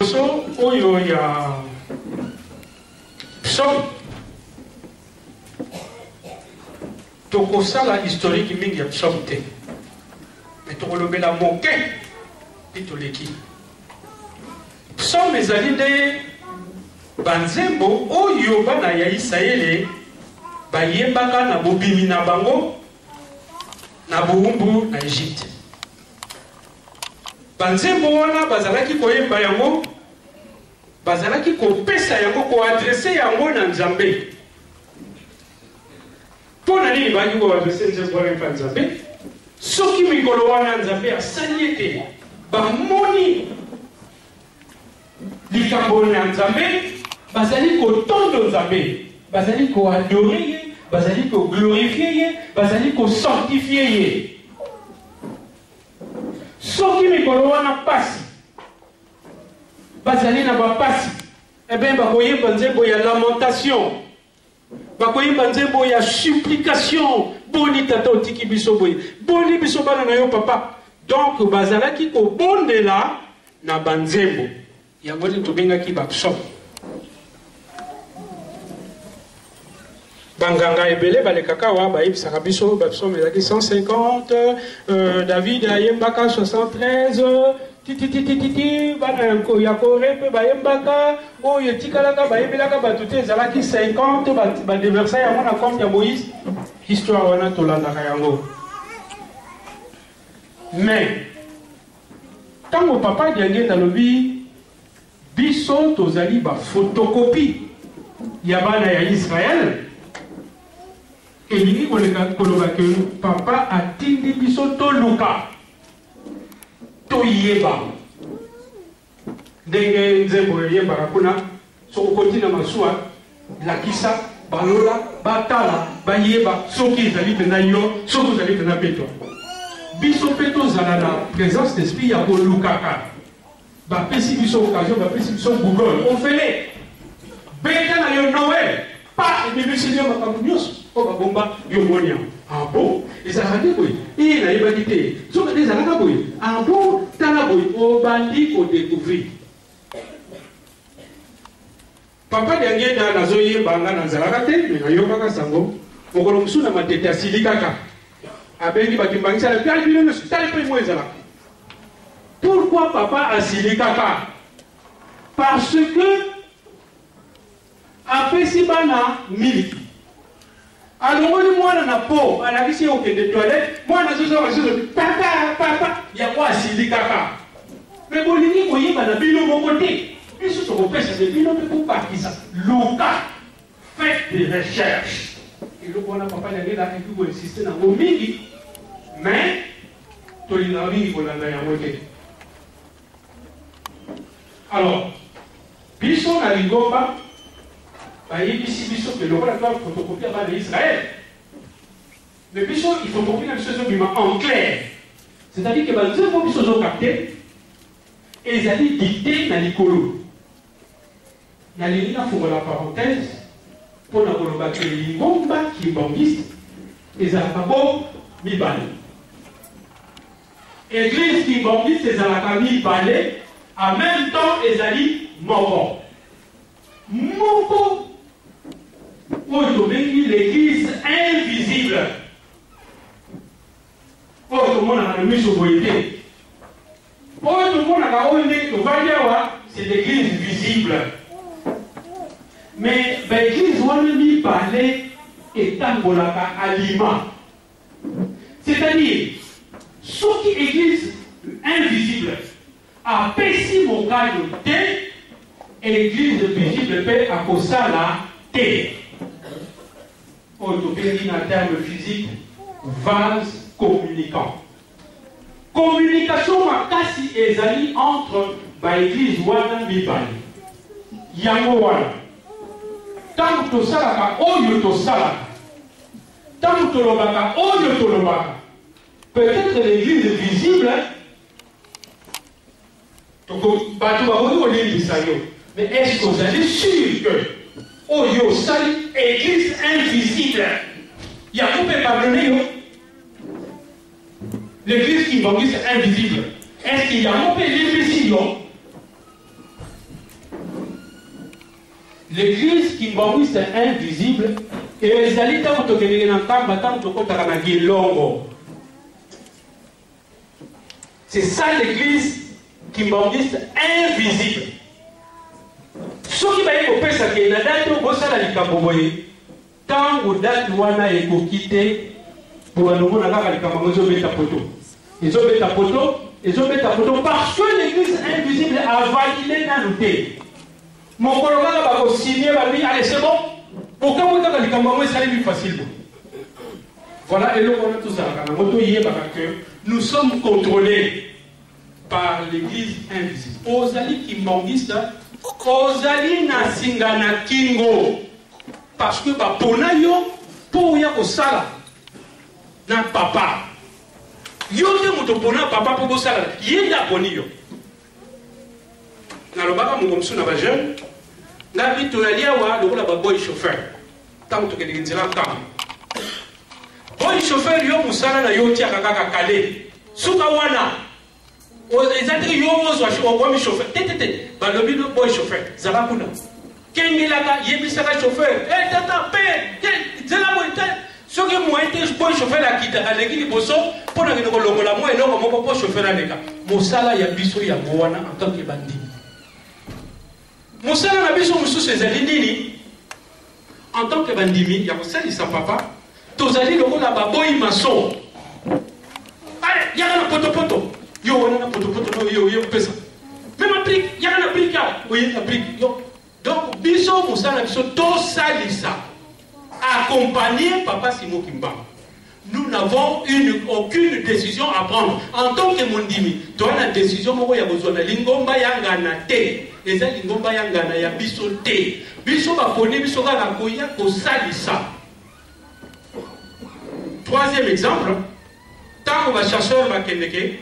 So, oyo ya psaume. Tokosala historique mingi ya psaume te. Mais tokolobela moke pitoleki. Psaume ezali nde banzembo oyo bana ya Israele bayembaka na bobimi na bango na buumbu na Egypte. Banzembo wana bazalaki koyemba yango, bazalaki kopesa yango, koadrese yango na Nzambe. Pona nini baki koadrese nzembo wana na Nzambe? Soki mikolo wana Nzambe asali ete bamoni likambo na Nzambe, bazali kotondo Nzambe, bazali koadore ye, bazali koglorifier ye, bazali kosanctifier ye. Soki mikolo wana pasi bazali na bapasi, eh bien bakoyemba nzembo ya lamentation, bakoyemba nzembo ya supplication. Boni tata otiki biso boye, boni biso bana na yo papa. Donc bazalaki kobondela na banzembo yango nde tobengaki bapsaume. Banganga ebele balekaka wa bayebisaka biso bapsaume ezalaki 150, David ayembaka 73, tititititi bana ya Kore mpe bayembaka, oyo etikalaka bayembelaka bato te ezalaki 50, badeversa yango na compte ya Moïse. Histoire wana tolandaka yango. Mais tango papa diange talobi biso tozali ba photocopie ya bana ya Israël, elingi koloba ke papa atindi biso toluka toyeba ndenge nzembo yembaka kuna sokokontina masuwa lakisa balola batala bayeba soki ezali pena yo, soki ezali pena petwa. Biso pe tozala na présence d'esprit ya kolukaka, bapesi biso occasion, bapesi biso Google, on fait les beta na yo Noël pa ebimisi yo makambo nyonso o babomba yo monia. Ah bon, ezalaka te boye na yebaki te soki ezalaka boye. Ah bon, tala boye obandi kodécouvrir. Papa diange na nazoyemba nga na nzalaka te, me nayokaka sango mokolo mosusu na matete asili kaka abengi bakimbangisa na tali bino nyonso tali mpe mo ezalaka. Pourquoi papa asili kaka? Parce que apesi bana miliki alongoli mwana na po alakisi okende toilette, mwana zozo papa yango asili kaka. Me bolingi koyeba na bino moko te. Biso sokopesa de bino mpe kopakisa luka, faites des recherches. eloko wana papa yange nakaki koinsiste nango mingi, mais tolingaka mingi kolanda yango te. Alors biso na lingomba bayebisi biso ke lokola toa photocopie ya bana Israël, mais biso photocopie na biso ezobima en clair, c'est-à-dire que banzembo biso ozokapte ezali dicté na likolo. Nalingi nafungola parenthèse pour na koloba ke lingomba kimbangiste ezalaka bo mibale, église kimbangiste ezalaka mibale, en même temps ezali moko moko oyo tobengi l'église invisible oyo tomonaka na miso boye te, oyo tomonaka oyo nde tovandi awa c'est l'église visible. Mais l'église wana mibale etambolaka alima, c'est-à-dire soki église invisible apesi mokano te, église visible mpe akosala te. Oyo tobengi na terme physique vase communicant. Communication makasi ezali entre baéglise wana mibale. Yango wana tango tosalaka oyo tosalaka, tango tolobaka oyo tolobaka, peut-être l'église visible bato bakoki kolembisa yo, mais est-ce que vous êtes sûr que oyo sali église invisible yango mpe pardonne yo? L'église kimbangiste invisible, est-ce qu'il y a un peu l'imbécile? l'église kimbangwiste invisible et ezali ntango tokendeke na nkamba ntango tokotaka na gilongo. C'est ça l'église kimbangwiste invisible. Soki baye kopesaka na date bosala likambo boye ntango date wana ekoki te po bandomona kaka likambo ezobeta poto. Ezobeta poto parce que l'église invisible a validé nanu te. Mokolo kaka bakosigné babi allez c'est bon. Pourquoi vous avez dit que c'est facile? Voilà, et le que nous sommes contrôlés par l'église invisible. Ozali kimbangista, ozali na singana kingo. Parce que pona yo, po ya kosala na papa. Yo te moto pona papa po kosala, yenda poni yo. Na lobaka mo komsu na ba jeune. Na bitu na liawa lokola ba boy chauffeur. Tango to kende nzela kama. Boy chauffeur yo musala na yo tia kaka kale. Suka wana. O ezatri yo ozo wa mi chauffeur. Tete ba lobi no boy chauffeur. Zala kuna. Kengela ka yebisa ka chauffeur. Eh tata pe. Zela mo ite. Soki mo ite boy chauffeur la kita aleki liboso pona ke ko longola mo eloko mo boy chauffeur aleka. Musala ya biso ya wana en tant que bandit. Mosala na biso mususu ezali nini en tant que bandimi ya kosalisa papa tozali lokola baboyi maso ale yaka na potopoto yo wana na potopoto no yo pesa même applique yaka na applique oui applique yo donc biso mosala biso tosalisa accompagner papa Simon Kimba. Nous n'avons aucune décision à prendre en tant que mondimi. Tu as une décision moko ya besoin na lingomba yanga na te. Eza lingomba yanga na ya biso te. Biso ba poni biso ka na koya ko salisa. Troisième exemple, tant que chasseur ba kendeke,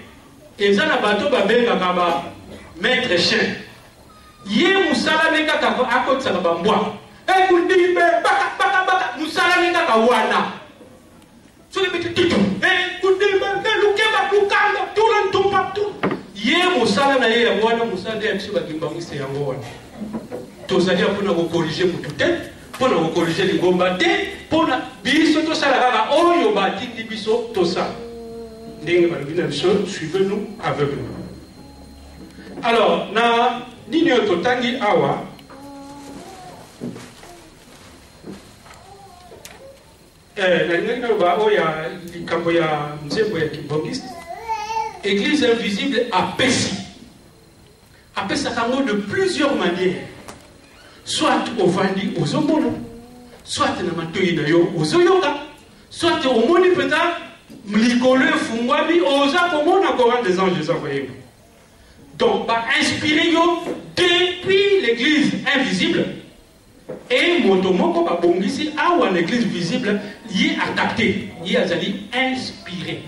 eza na bato ba benga ka ba maître chien. Ye musala neka ka akotsa ba mbwa. E kundimbe baka musala neka ka wana. So les petits titres, tout le temps partout. Hier, Moussala n'a eu à voir, Moussala a eu à Gimbangiste et à voir. Tous les gens pour corriger pour tout tête, pour corriger les bombardés, pour la biso, tout ça, la oh, yo bâti, les biso, tout ça. Suivez-nous aveuglement. Alors, na Nino Totangi Awa. Église invisible à Pessi. À Pessi de plusieurs manières. Soit au Vandi, aux Omono, soit na Matoyi Nayo, aux Oyoka, soit au Monipeta, Mlikole, Fumwabi, aux Akomona, Coran des anges envoyés. Donc, par inspirer depuis l'église invisible. Et Motomoko Babongisi a ou en église visible, il est adapté, il est azali inspiré.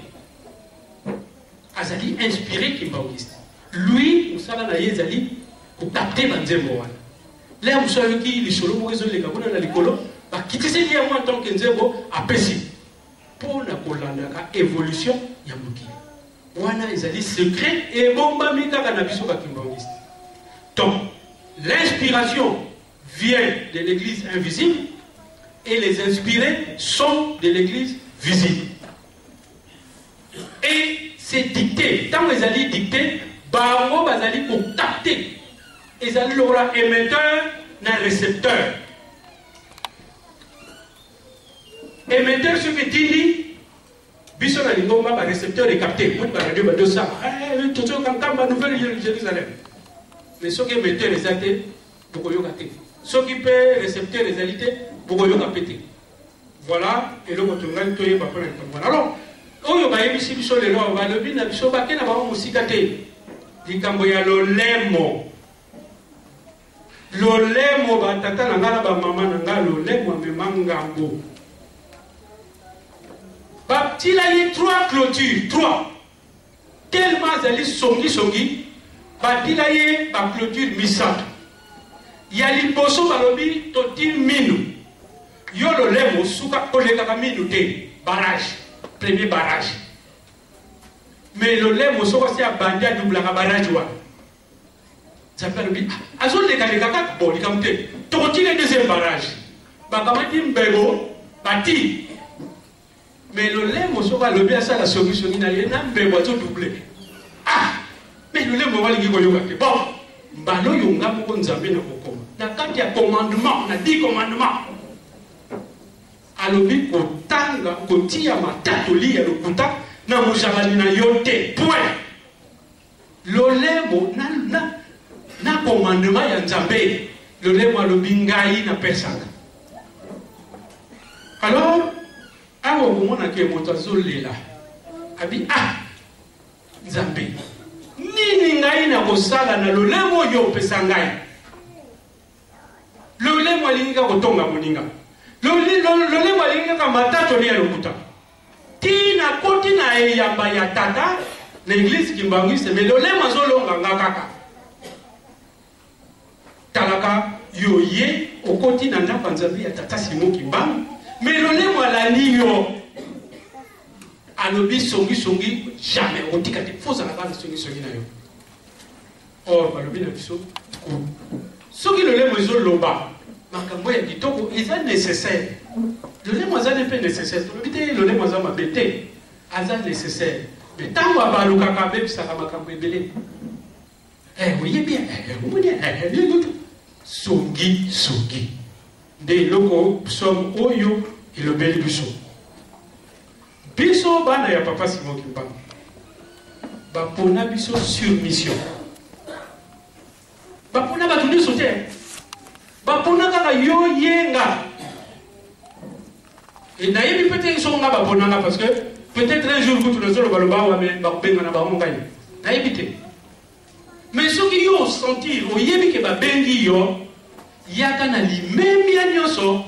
Azali inspiré qui Bangiste. Lui, nous savons qu'il azali pour capter Banzembo. Là, vous savez qui les solos, vous les gabons dans l'école, qui te dit à moi en tant qu'Nzembo, à Pessi. Pour la évolution, il y a beaucoup. Wana azali secret et bomba mika kanabiso Bangiste. Donc, l'inspiration vient de l'église invisible et les inspirés sont de l'église visible. Et c'est dicté. Tant que les alliés dictés, Barango Bazali pour capter. Ils allaient l'aura émetteur, un récepteur. Émetteur, ce que dit, Bisson a dit, récepteur est capté. Moi, je vais dire ça. Tout ça, quand on nouvelle Jérusalem. Mais ce qui est émetteur, les athées, beaucoup de capté. Ce qui peut récepter les alités, beaucoup de pété. Voilà, et le retour là, il va prendre un peu. Alors, on va y aller sur les lois, on va le bien, on va y aller aussi gâté. Il y a le lemo. Le lemo, tata nangala ba maman nangala le lemo me mangambo. Bapti là il y a 3 clôtures, 3. Tellement zali songi, bapti là il y a clôture misat. Il y a l'imposo balobi toti minu. Yo le lemo suka koleka minu te barrage, premier barrage. Mais le lemo soka c'est à bandia double barrage wa. Ça fait le bi. Azol de kaka bon likamte. To continue le deuxième barrage. Bakamati mbego, bati. Mais le lait, mon soeur, le bien ça, la solution, il n'a pas mbego, tout doublé. Ah! Mais le lait, mon soeur, il dit que bon, balo yonga moko nzambe na kokoma. Na kati ya commandement, na 10 commandements. Alobi kotanga, kotia matatoli ya lokuta, na mujabali na yote. Point. Lolemo na commandement ya nzambe. Lolemo alobi ngai na pesaka. Alors, awa komona ke moto azolela. Abi nzambe. Nini ngai na kosala na lolemo yo pesa ngai. Lolemo alinga kotonga moninga. Lolemo alinga kamatato ya lokuta. Tina koti na eyamba ya tata na église kimbangiste mais lolemo azolonga ngakaka. Talaka yoye okoti na ndako nzambe ya tata Simon Kimbangu. Mais lolemo alandi yo. Alobi songi jamais otikate fosa na bana songi na yo. Or balobi na biso soki lolemo ezoloba makambo ya kitoko eza nécessaire. Lolemo aza ne pe nécessaire. Tolobi te lolemo aza mabe te. Aza nécessaire. Mais tango abalukaka bebisaka makambo ebele. Oui bien. Songi. Nde loko som oyo elobeli biso. Biso bana ya papa Simon Kimbangu. Bapona biso sur mission. Bapona batuni sote. Bapona kaka yo yenga. Et naïbi peut-être ils sont là bapona parce que peut-être un jour vous le baloba ou mais babenga na bamongai. Naïbi te. Mais ce qui yo sentir o yebi ke babengi yo yaka na limemi ya nyoso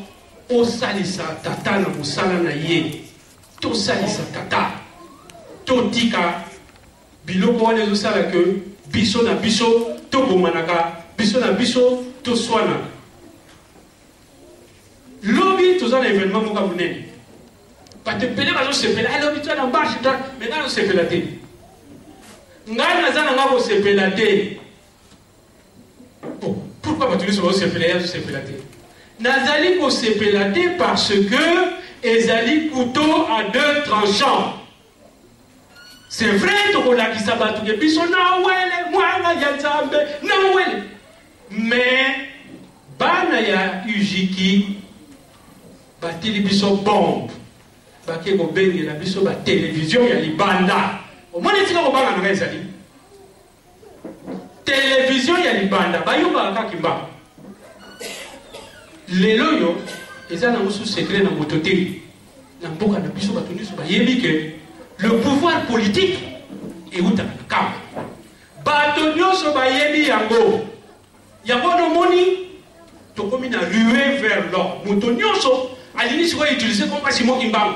o salisa tata na musala na ye. To salisa tata. To tika biloko wana ezosala ke biso na biso to bomanaka biso na biso to swana. Lobi toza na événement moka munene. Pate pele bazo sepela lobi to na marche ta mais ngalo sepela te. Ngana zana ngabo sepela te. Bon, pourquoi pas tous les sepela te? Nazali ko sepela te parce que ezali couteau à 2 tranchants. C'est vrai que qui s'abattu que biso na wele mwana ya nzambe na wele. Mais bana ya ujiki batili biso bombe. Bake ko bengi la biso ba télévision ya libanda. Au moins tika ko banga na ezali. Télévision ya libanda bayoba kakimba. Lelo yo eza na musu secret na motote. Na mboka na biso batuni so bayebi ke le pouvoir politique est où t'as le cap. Batonio so bayebi yango. Yango no moni to komi na ruer vers l'or. Motonio so alini so utiliser comme Simon Kimbangu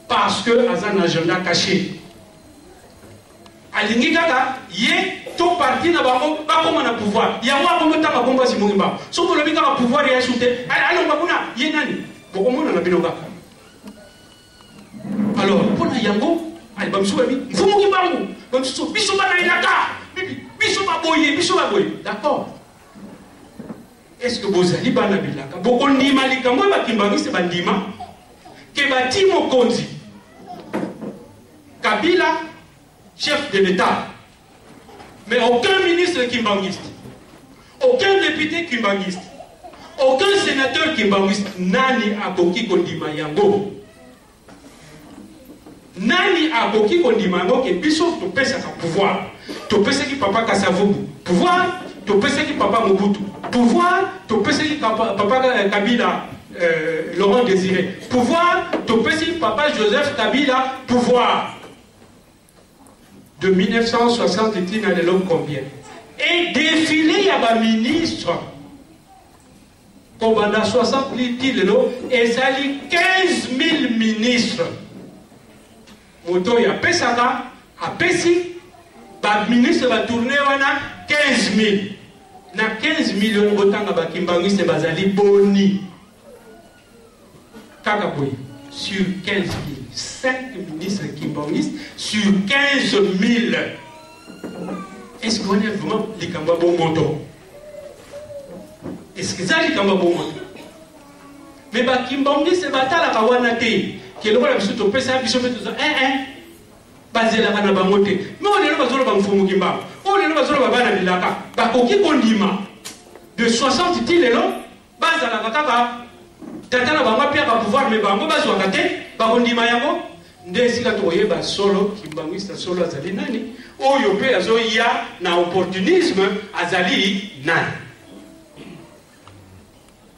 parce que azan agenda caché. Alingi kaka ye to parti na bango ba koma na pouvoir. Yango akomo ta ba komba Simon Kimbangu. So ko lobi ka pouvoir ya soute. Alors bakuna ye nani? Bokomona na binoka. Alors, pour la yango, elle va me souhaiter, vous m'oubliez pas, vous me souhaitez, biso bana ilaka, biso baboye, d'accord. Est-ce que vous allez bana bilaka? Boko ndima likambo ba Kimbangu se bandima, ke bati mokonzi, Kabila, chef de l'État, mais aucun ministre kimbanguiste, aucun député kimbanguiste, aucun sénateur kimbanguiste, nani akoki kondima yango. Nani akoki kondimango ke biso to pesa ka pouvoir to pesa ki papa Kasavubu pouvoir to pesa ki papa Mobutu pouvoir to pesa ki papa Kabila Laurent Désiré pouvoir to pesa ki papa Joseph Kabila pouvoir de 1960 il n'a de l'homme combien et défilé ya ba ministre Kobanda 60 litres et sali 15 000 ministres. Moto ya pesaka apesi ba ministre ba tourner wana 15 000 na 15 millions botanga ba Kimbangiste bazali boni kaka boy sur 15 000 5 ministres Kimbangistes sur 15 000. Est-ce qu'on est vraiment les Kamba bon moto est-ce que ça dit comme bon? Mais bah Kimbangui c'est batala kawana te. Qui le voit la biso to pesa biso to ça basé la kana bangote. Mais on est là bazolo bamfumu kimba. On est là bazolo babana bilaka. Ba koki kondima de 60 tilelo baza la kaka tata na bango pia ba pouvoir mais bango bazwa kate ba kondima yango ndesika to yeba solo Kimbangui c'est solo azali nani oyo pe azo ya na opportunisme azali nani.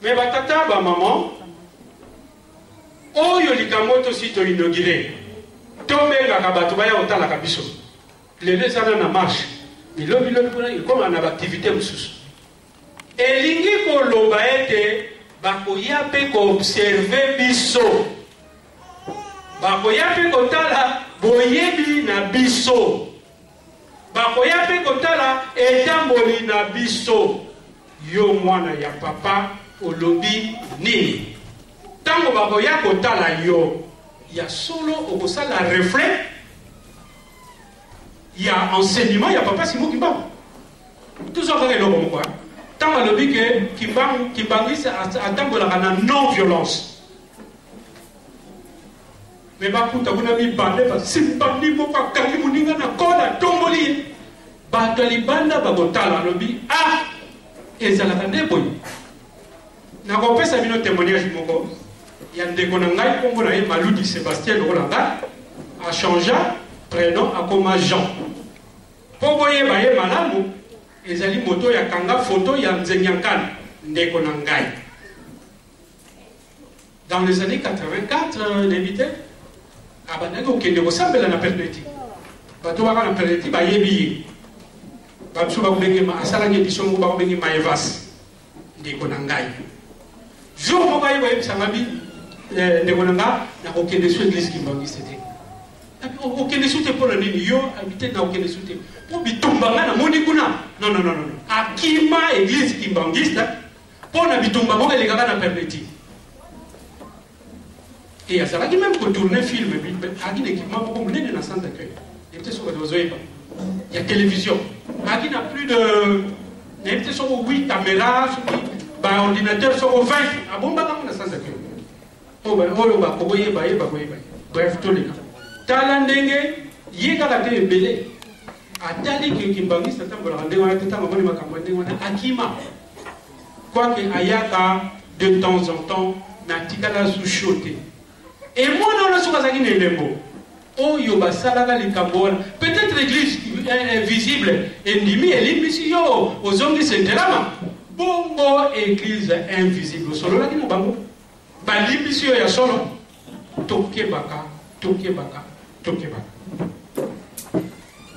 Mais ba tata ba maman oyo likamoto si to inauguré tobenga kabato baya otala kabiso lelo sana na marche bilobi comme na activité mususu elingi koloba ete bakoya pe ko observer biso bakoya pe kotala boyebi na biso bakoya pe kotala etamboli na biso yo mwana ya papa olobi nini. Tango bakoya kotala yo ya solo okosala reflet ya enseignement ya papa Simon Kimbangu tout ça va eloko moko tango alobi ke Kimbangui atambolaka na non violence mais bakuta kuna mibande basimbandi moko akangi moninga na kola tomboli bato libanda bakotala alobi ezalaka nde boye nakopesa bino témoignage moko ya ndeko na ngai kombo na ye Maludi Sébastien lokolanga a changé prénom akoma Jean po boyeba ye malamu ezali moto ya kanga photo ya Nzenyankana ndeko na ngai dans les années 84 n'évité abandaki okende kosambela na Perneti bato baka na Perneti bayebi ye babiso bakobenge asalaki édition moko bakobenge Maevas ndeko na ngai jour moko ayeba yebisanga bi ndeko na nga nakokende so église Kimbangui c'était okende so te mpona nini yo habite na okende so te mpo bitumba nga namoni kuna non akima église Kimbangui mpona bitumba moko elekaka na Perneti et azalaki même kotourne film aki na équipement moko monene na centre d'accueil yebite soko ozoyeba ya télévision aki na plus de nayebite soko 8 caméras baordinateur soko 20 abombaka ngo na centre d'accueil oyo bakoboyeba yeba koyeba bref toleka tala ndenge ye kaka te ebele atali ke Kimbangui atambolaka ndenge wana te ntango amoni makambo ndenge wana akima quoique ayaka de temps en temps natikala susho te et mwana wana soki azalaki na elembo oyo basalaka likambo wana peut-être église invisible endimi elimbisi yo ozongisa ntelama bongo église invisible osololaki na bango balimbisi yo ya solo tokebaka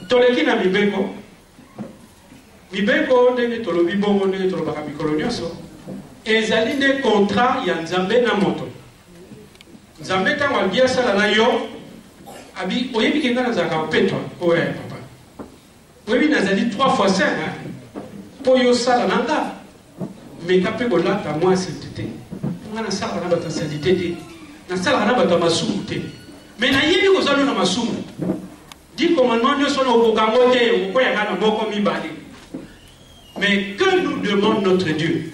toleki na mibeko ndenge tolobi bongo ndenge tolobaka mikolo nyonso ezali nde contrat ya nzambe na moto nzambe ntango abi asala na yo abi oyebi ke nga nazalaka kopetwa oye papa oyebi nazali 3 fois 5 mpo yo osala na nga meka mpe kolata mwa sainteté nga nasalaka na bato ya salite te nasalaka na bato ya masumu te me nayebi kozala na masumu di commandement nyonso na okokango te okoyaka na moko mibale mais que nous demande notre Dieu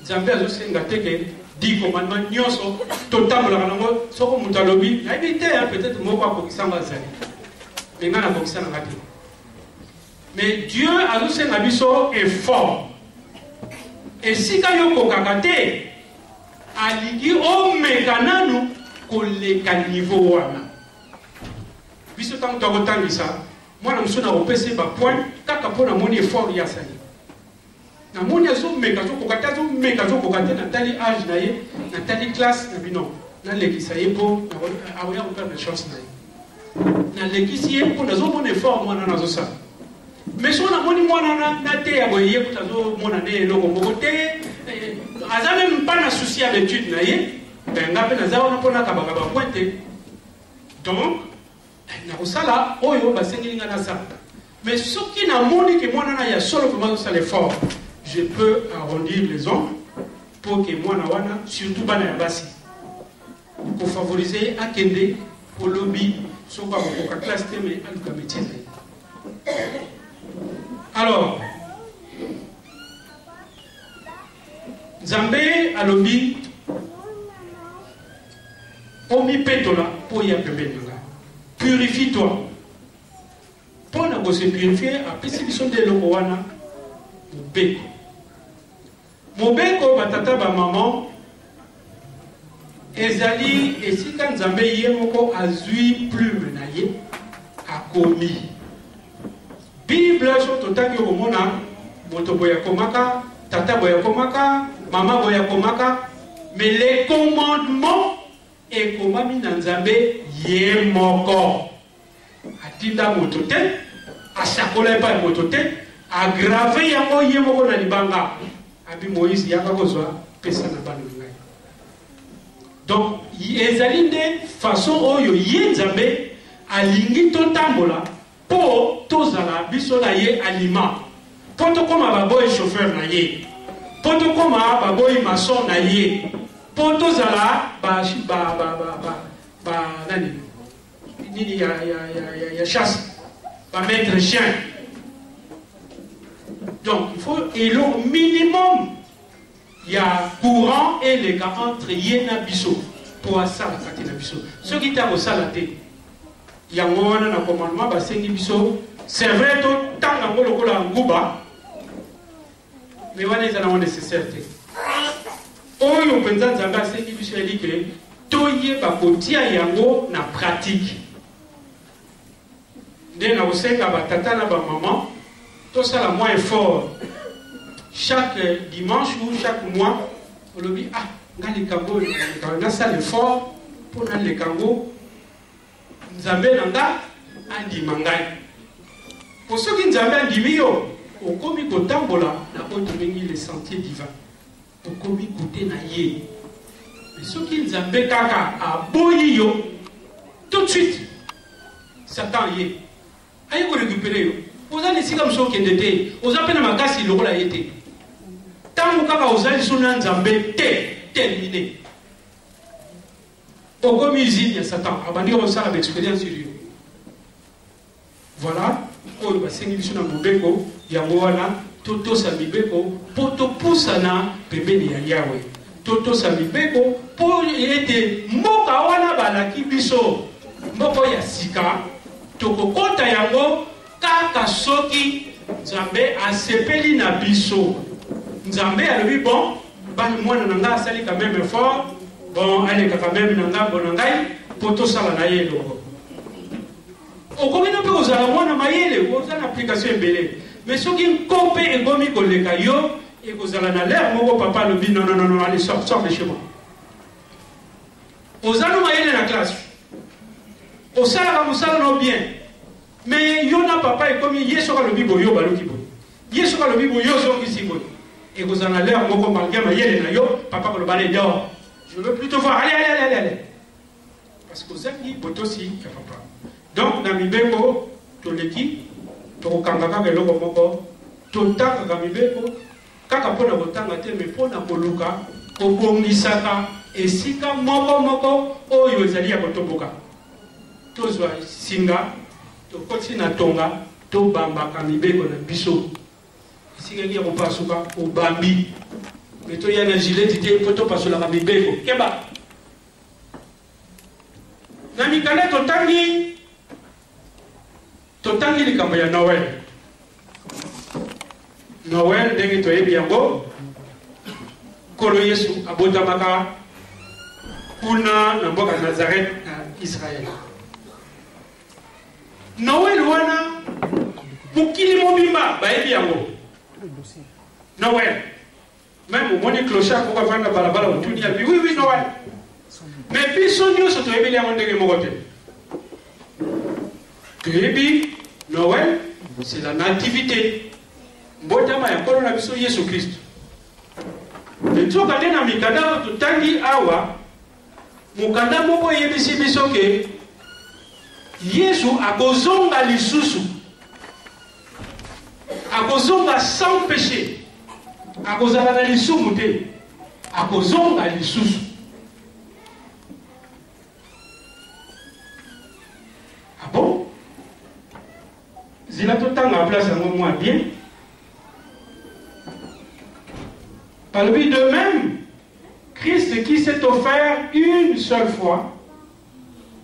nzambe azosenga te ke di commandement nyonso totambolaka nango soko moto alobi nayebi te peut-être moko akokisanga azali me nga nakokisananga te mais Dieu azosenga biso effort esika yo kokaka te alingi omeka nanu koleka niveau wana biso ntango tokotangisa mwana mosusu na kopesa bapoint kaka mpo namoni effort ya asali namoni azomeka azokoka te natali age na ye natali classe na bino nalekisa ye mpo aoya koperdre chance na ye nalekisi ye mpo nazomona effort mwana nazosala mais so namoni mwana na te ya boye ye kuta azomona nde eloko moko te aza meme mpa na souci ya l'étude na ye nga mpe naza wana mpo nakabaka bapoint te donc nakosala oyo basengeli nga nasala mais soki namoni ke mwana na ya solo vraimen azosala effort je peux arrondir les ongles pour que mwana wana surtout bana ya basi kofavorize akende olobi soko akokoka classe te mais aluka métier na ye alors Nzambe alobi omi petola po ya pembeni. Purifie-toi. Pour ne se purifier, après si nous de l'eau wana mobeko. Mobeko batata ba maman ezali esika Nzambe ye moko azui plume na ye akomi. Bible so totaki komona moto boya komaka, tata boya komaka, maman boya komaka, mais les commandements et komami na Nzambe ye moko. Atinda moto te, asakola pa moto te, aggraver yango ye moko na libanga. Abi Moïse yaka kozwa pesa na bana ngai. Donc ezali nde façon oyo ye Nzambe alingi totambola po tozala biso na ye aliment. Po to koma baboy chauffeur na ye. Po to koma baboy maçon na ye. Po tozala nani nini ya chasse va mettre chien. Donc il faut et le minimum il y a courant et les gars entre yena biso pour ça la kati na biso. Ce qui t'a au salaté il y a un commandement ba sengi biso c'est vrai to tanga ngolo kola nguba mais wana za na nécessaire te. Oyo penza Nzambe sengi biso elike toye ba kotia yango na pratique. Dès na osenga ba tata na ba maman tout ça la moins effort chaque dimanche ou chaque mois on le dit ah ngali kango na ça l'effort pour na le kango Nzambe nanga andi mangai pour ceux qui Nzambe andi yo au komi kotambola na otumengi les sentiers divins au komi kote na ye mais ceux qui Nzambe kaka aboyi yo tout de suite Satan ye ayi ko récupérer yo ozali sika mso kende te ozapena makasi lokola yete tangu kaka ozali sona Nzambe te terminé okomi usine ya Satan abandi kosala expérience sur yo voilà oyo basengi biso na mobeko yango wana totosa mibeko po topusana pembeni ya Yawe totosa mibeko po ete mboka wana balaki biso mboko ya sika tokokota yango kaka soki Nzambe asepeli na biso. Nzambe alobi bon bani mwana nanga asali quand même effort bon allez quand même nanga bonangai poto sala na yelo okomi no pe ozala mwana mayele ozala application ebele mais soki nkope ekomi koleka yo ekozala na l'air moko papa alobi non non non allez sors de chez moi ozala mayele na classe osala mosala no bien mais yona papa est comme yeso ka lobi boyo baluki boyo yeso ka lobi boyo so kisi boyo et vous en allez en moko malgré ma yele na yo papa ko balé dehors je veux plutôt voir allez parce que vous êtes botosi ya papa donc na mibeko to leki to kangaka ke loko moko to taka ka mibeko kaka pona botanga te mais pona koluka ko bongisaka esika moko oyo ezali ya kotoboka to zwa singa to koti na tonga to bamba ka mibeko na biso esika ngia ko pasuka o bambi mais to yana gilet te poto pasula ka mibeko keba na mikala to tangi likambo ya Noël ndenge to yebi yango kolo Yesu abotamaka kuna na mboka Nazareth na Israël. Noël wana mukili mobimba bayebi yango Noël même au moni clochard ko vanda balabala mutuni ya oui Noël mais biso nyonso to yebi yango ndenge moko te kebi Noël c'est la nativité mbotama ya kolo na biso Yesu Christ mais to kande na mikanda to tangi awa mukanda moko yebisi biso ke Yesu akozonga lisusu akozonga sans péché akozala na lisumu te akozonga lisusu ah bon zila totanga place yango moi bien De même, Christ qui s'est offert une seule fois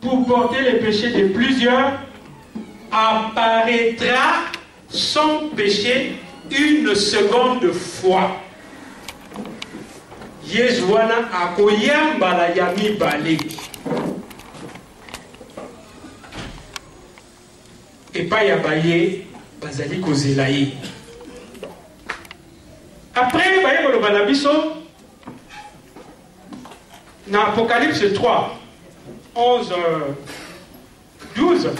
pour porter les péchés de plusieurs, apparaîtra sans péché une seconde fois. Yezuana akoyamba la yami bale. Et pas yabaye bazali kozelaye. Après, baye ko banabiso dans Apocalypse 3, 11, 12.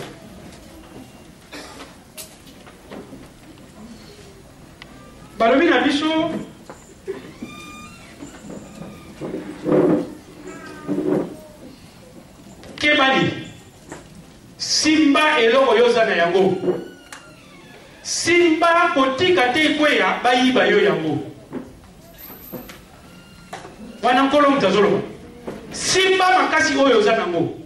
Balobi na biso kebali simba eloko yoza na yango simba kotika te kweya bayiba yo yango wana nkolo mutazoloba simba makasi oyo yoza nango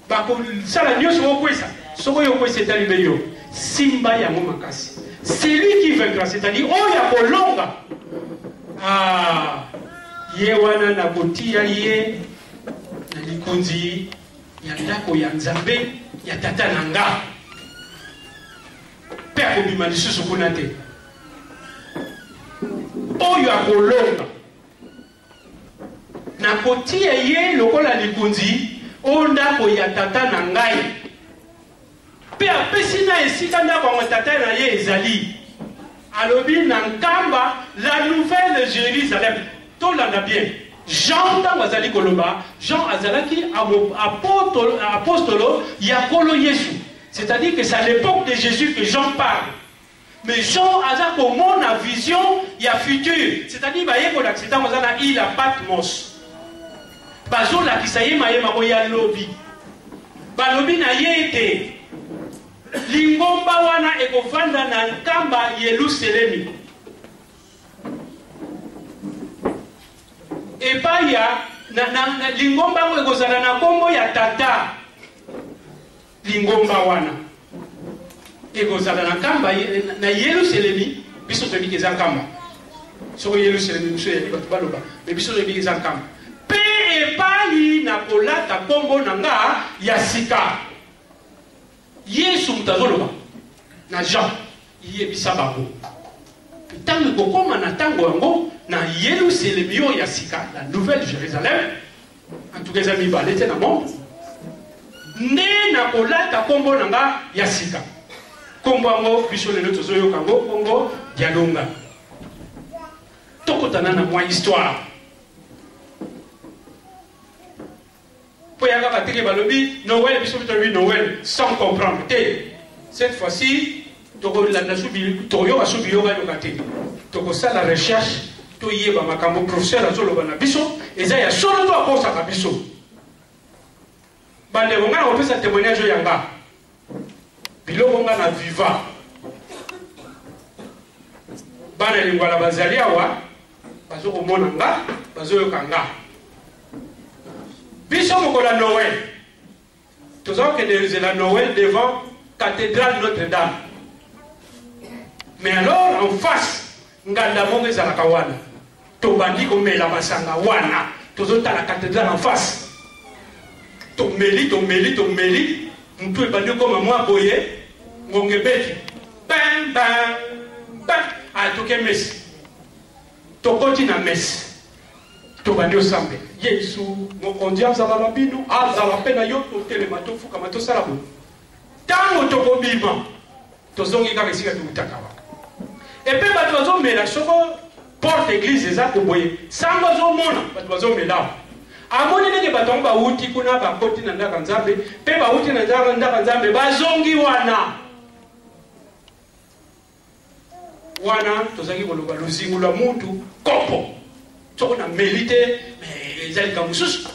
bakosala nyonso okwesa soko oyo okwesa etali yo simba yango makasi. C'est lui qui vaincra, c'est-à-dire oya kolonga. Ah, yewana na kotia ye na likunzi ya ndako ya Nzambe ya tata nanga. Père obima lisusu kuna te. Oya kolonga. Na kotia ye lokola likunzi o ndako ya tata nangai. Pe apesi na esika ndako ya tata na ye ezali. Alobi na nkamba la nouvelle Jérusalem. Tout l'a bien. Jean dans Wazali Koloba, Jean Azalaki apostolo Yakolo Yesu. C'est-à-dire que c'est à l'époque de Jésus que Jean parle. Mais Jean Azak au monde a vision, il y a futur. C'est-à-dire que l'accident il a Patmos. Bazo la kisaye maye maboya lobby. Balobi na yete. Lingomba wana ekofanda na nkamba Yerusalemi. Epaya na lingomba ngo ekozala na kombo ya tata. Lingomba wana ekozala na nkamba na Yerusalemi biso tobi eza nkamba. Soko Yerusalemi biso ya batu baloba, mais biso tobi eza nkamba. Pe epai na kolata kombo nanga ya sika. Yesu mutazoloba na Jean yebisa bango tango kokoma na tango yango na Yerusalemi yo ya sika la nouvelle Jérusalem en tout cas ça mi balete na monde ne na kolata kombo nanga ya sika kombo yango biso lelo tozoyo kango kombo dialonga tokotana na mwa histoire Noël, Noël, sans comprendre. Cette fois-ci, tu as la recherche, tu as un professeur à Zolo Banabiso, et il y a solo toi pour ça. Bande Ronga, on peut se témoignage Yanga. Bilo Ronga na viva. Bande Lingwala Bazaliawa, Bazo Monanga, Bazo Yokanga. Biso mokola Noël. Tout ça que la Noël devant cathédrale Notre-Dame. Mais alors en face, nganda monge za la kawana. Tobandi ko mela masanga wana. Tozota la cathédrale en face. Tomeli. Mtu ebandi comme moi boye, ngonge beti. Bam bam. A toke messe. Tokoti na messe. Tobandi osambe. Yesu mokondi azala na bino azala pe na yo totelema tofuka matosala bo tango tokobima tozongi kaka esika tukutaka wa epe bato bazomela soko porte église eza koboye sango azomona bato bazomela amoni ndenge bato yango bauti kuna bakoti na ndaka nzambe mpe bauti na ndaka nzambe bazongi wana tozangi koloba luzingu lwa mutu kopo soko na melite ezali ka mususu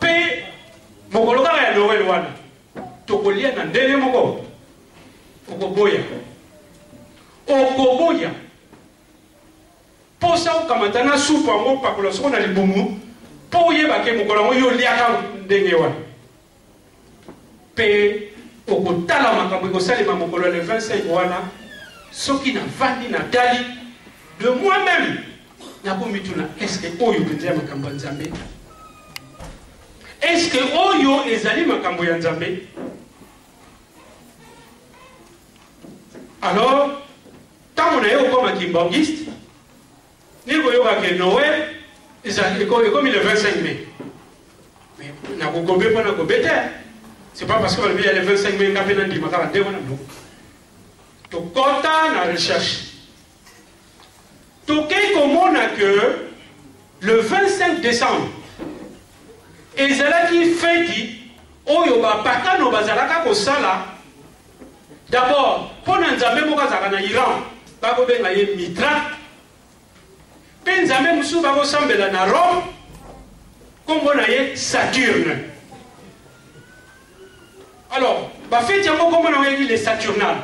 pe mokolo kaka ya Noël wana tokolia na ndenge moko okoboya posa okamata na supu yango pakola soko na libumu po oyebake mokolo yango yo oliaka ndenge wana pe okotala makambo ekosalema mokolo le 25 wana ce qui n'a vandi Nathalie, de moi-même, est-ce que Oyo est makambo nzambe? Est-ce que Oyo ezali makambo ya nzambe? Alors, tant on a eu comme un kimbangiste, nous voyons que Noël, c'est comme le 25 mai. Mais on a gobé pour nous gober. C'est pas parce qu'on a le 25 mai qu'on a fait un dimanche. Donc, quand on a recherche, donc, comme on a que le 25 décembre, et c'est là qui fait dit, oh, il y a pas de bazalaka ko sala. D'abord, pour nous nzambe moka zaka na Iran, ba ko benga ye Mitra. Pe nzambe musu ba ko sambela na Rome, kombo na ye Saturne. Alors, ba fête yango kombo na ye les Saturnales.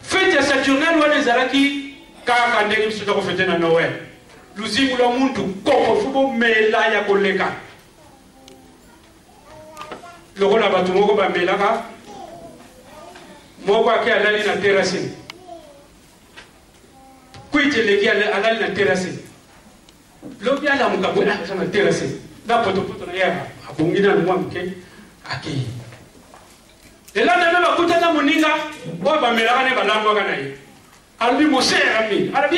Fête Saturnale wana ezalaki kaka ndenge musu ko fête na Noël. Luzimu la muntu koko fubo mela ya koleka. Loko na batu moko ba melaka moko ake alali na terrasse. Kuite leki alali na terrasse. Lobi ala mukabu na terrasse. Na poto na ya abungina na mke akei. Ela na ba kutana moninga o ba melaka ne balango kana ye. Albi Moshe ami. Albi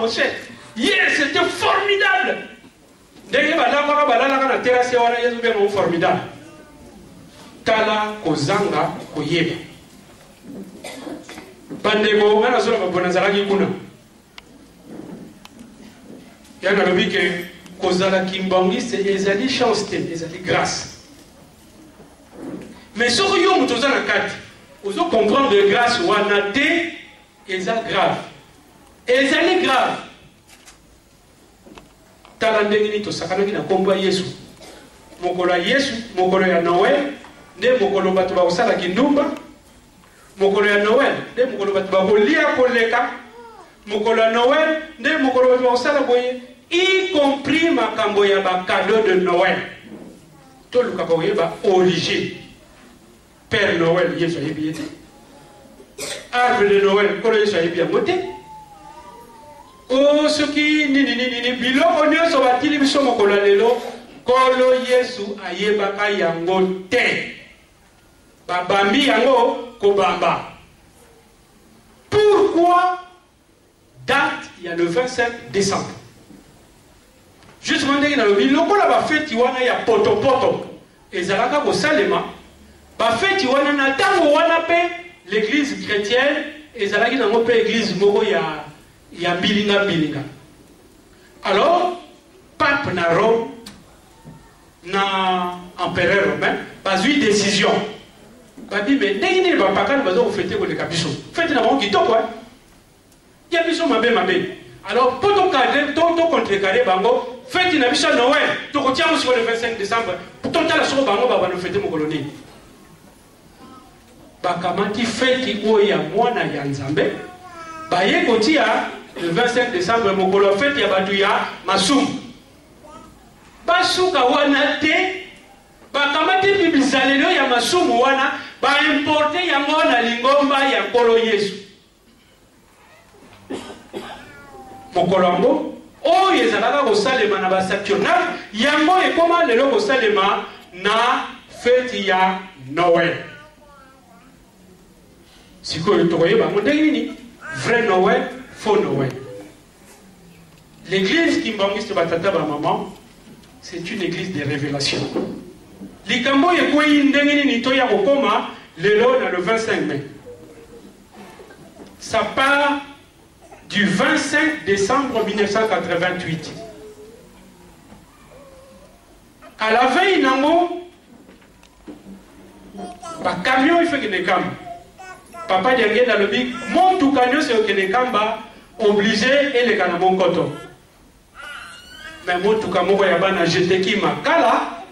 Moshe. Yes, c'était formidable. Dès que balango balala na terrasse wana yesu be mo formidable. Tala kozanga koyeba. Bandeko ngana sura babonazalaki kuna. Yana lobi ke kozala kimbangiste ezali chance te, ezali grâce. Mais ce que yo mutoza na kati, ozo comprendre de grâce wana te eza grave. Ezali grave. Tala ndenge ni tosakanaki na kombo ya Yesu. Mokolo ya Yesu, mokolo ya Noël, nde mokolo bato bakosala kindumba. Mokolo ya Noël, nde mokolo bato bakolia koleka. Mokolo ya Noël, nde mokolo bato bakosala boye, y compris makambo ya ba cadeau de Noël. To luka koyeba origine. Père Noël, Yesu ayebi ete. Arbre de Noël, kolo Yesu ayebi yango te. Oh, ce qui ni bilo onyo so batili biso mokolo lelo, kolo Yesu ayebaka yango te. Babambi yango kobamba. Pourquoi date il y a le 25 décembre? Justement, dans le biloko la ba fête wana ya poto poto. Ezalaka ko salema. Ba fête wana na tango wana pe l'église chrétienne ezalaki na mo pe église moko ya bilinga. Alors, pape na Rome na empereur romain bazui décision. Babi mais ndenge ni ba pakana bazo fêter ko le kabiso. Fête na mo kitoko hein. Ya biso mabe. Alors, pour ton cadre, ton contrecarré bango, fête na biso Noël, to ko tiamu sur le 25 décembre. Pour ton tala sur bango ba no fêter mo colonie. Ba kamati fête oya mwana ya Nzambe. Ba ye kotia le 25 décembre mo kolo fête ya batu ya masum. Ba suka wana te ba kamati bibizalelo ya masum wana ba importer ya mona lingomba ya kolo Yesu. Mokolongo o yezalaka kosalema na ba Saturnale yango ekoma lelo kosalema na fête ya Noël. Sikoyo tokoyeba ndenge nini vrai Noël, faux Noël. L'église kimbangiste batata ba maman, c'est une église de révélation. Likambo yekoyi ndenge nini to ya kokoma lelo na le 25 mai. Ça part du 25 décembre 1988. À la veille, nango, ba camion il fait que des camions. Papa Diagué dans le bic, mon tout camion c'est que des camions obligé et les canamons coton. Mais mon tout camion il y a pas jeté qui makala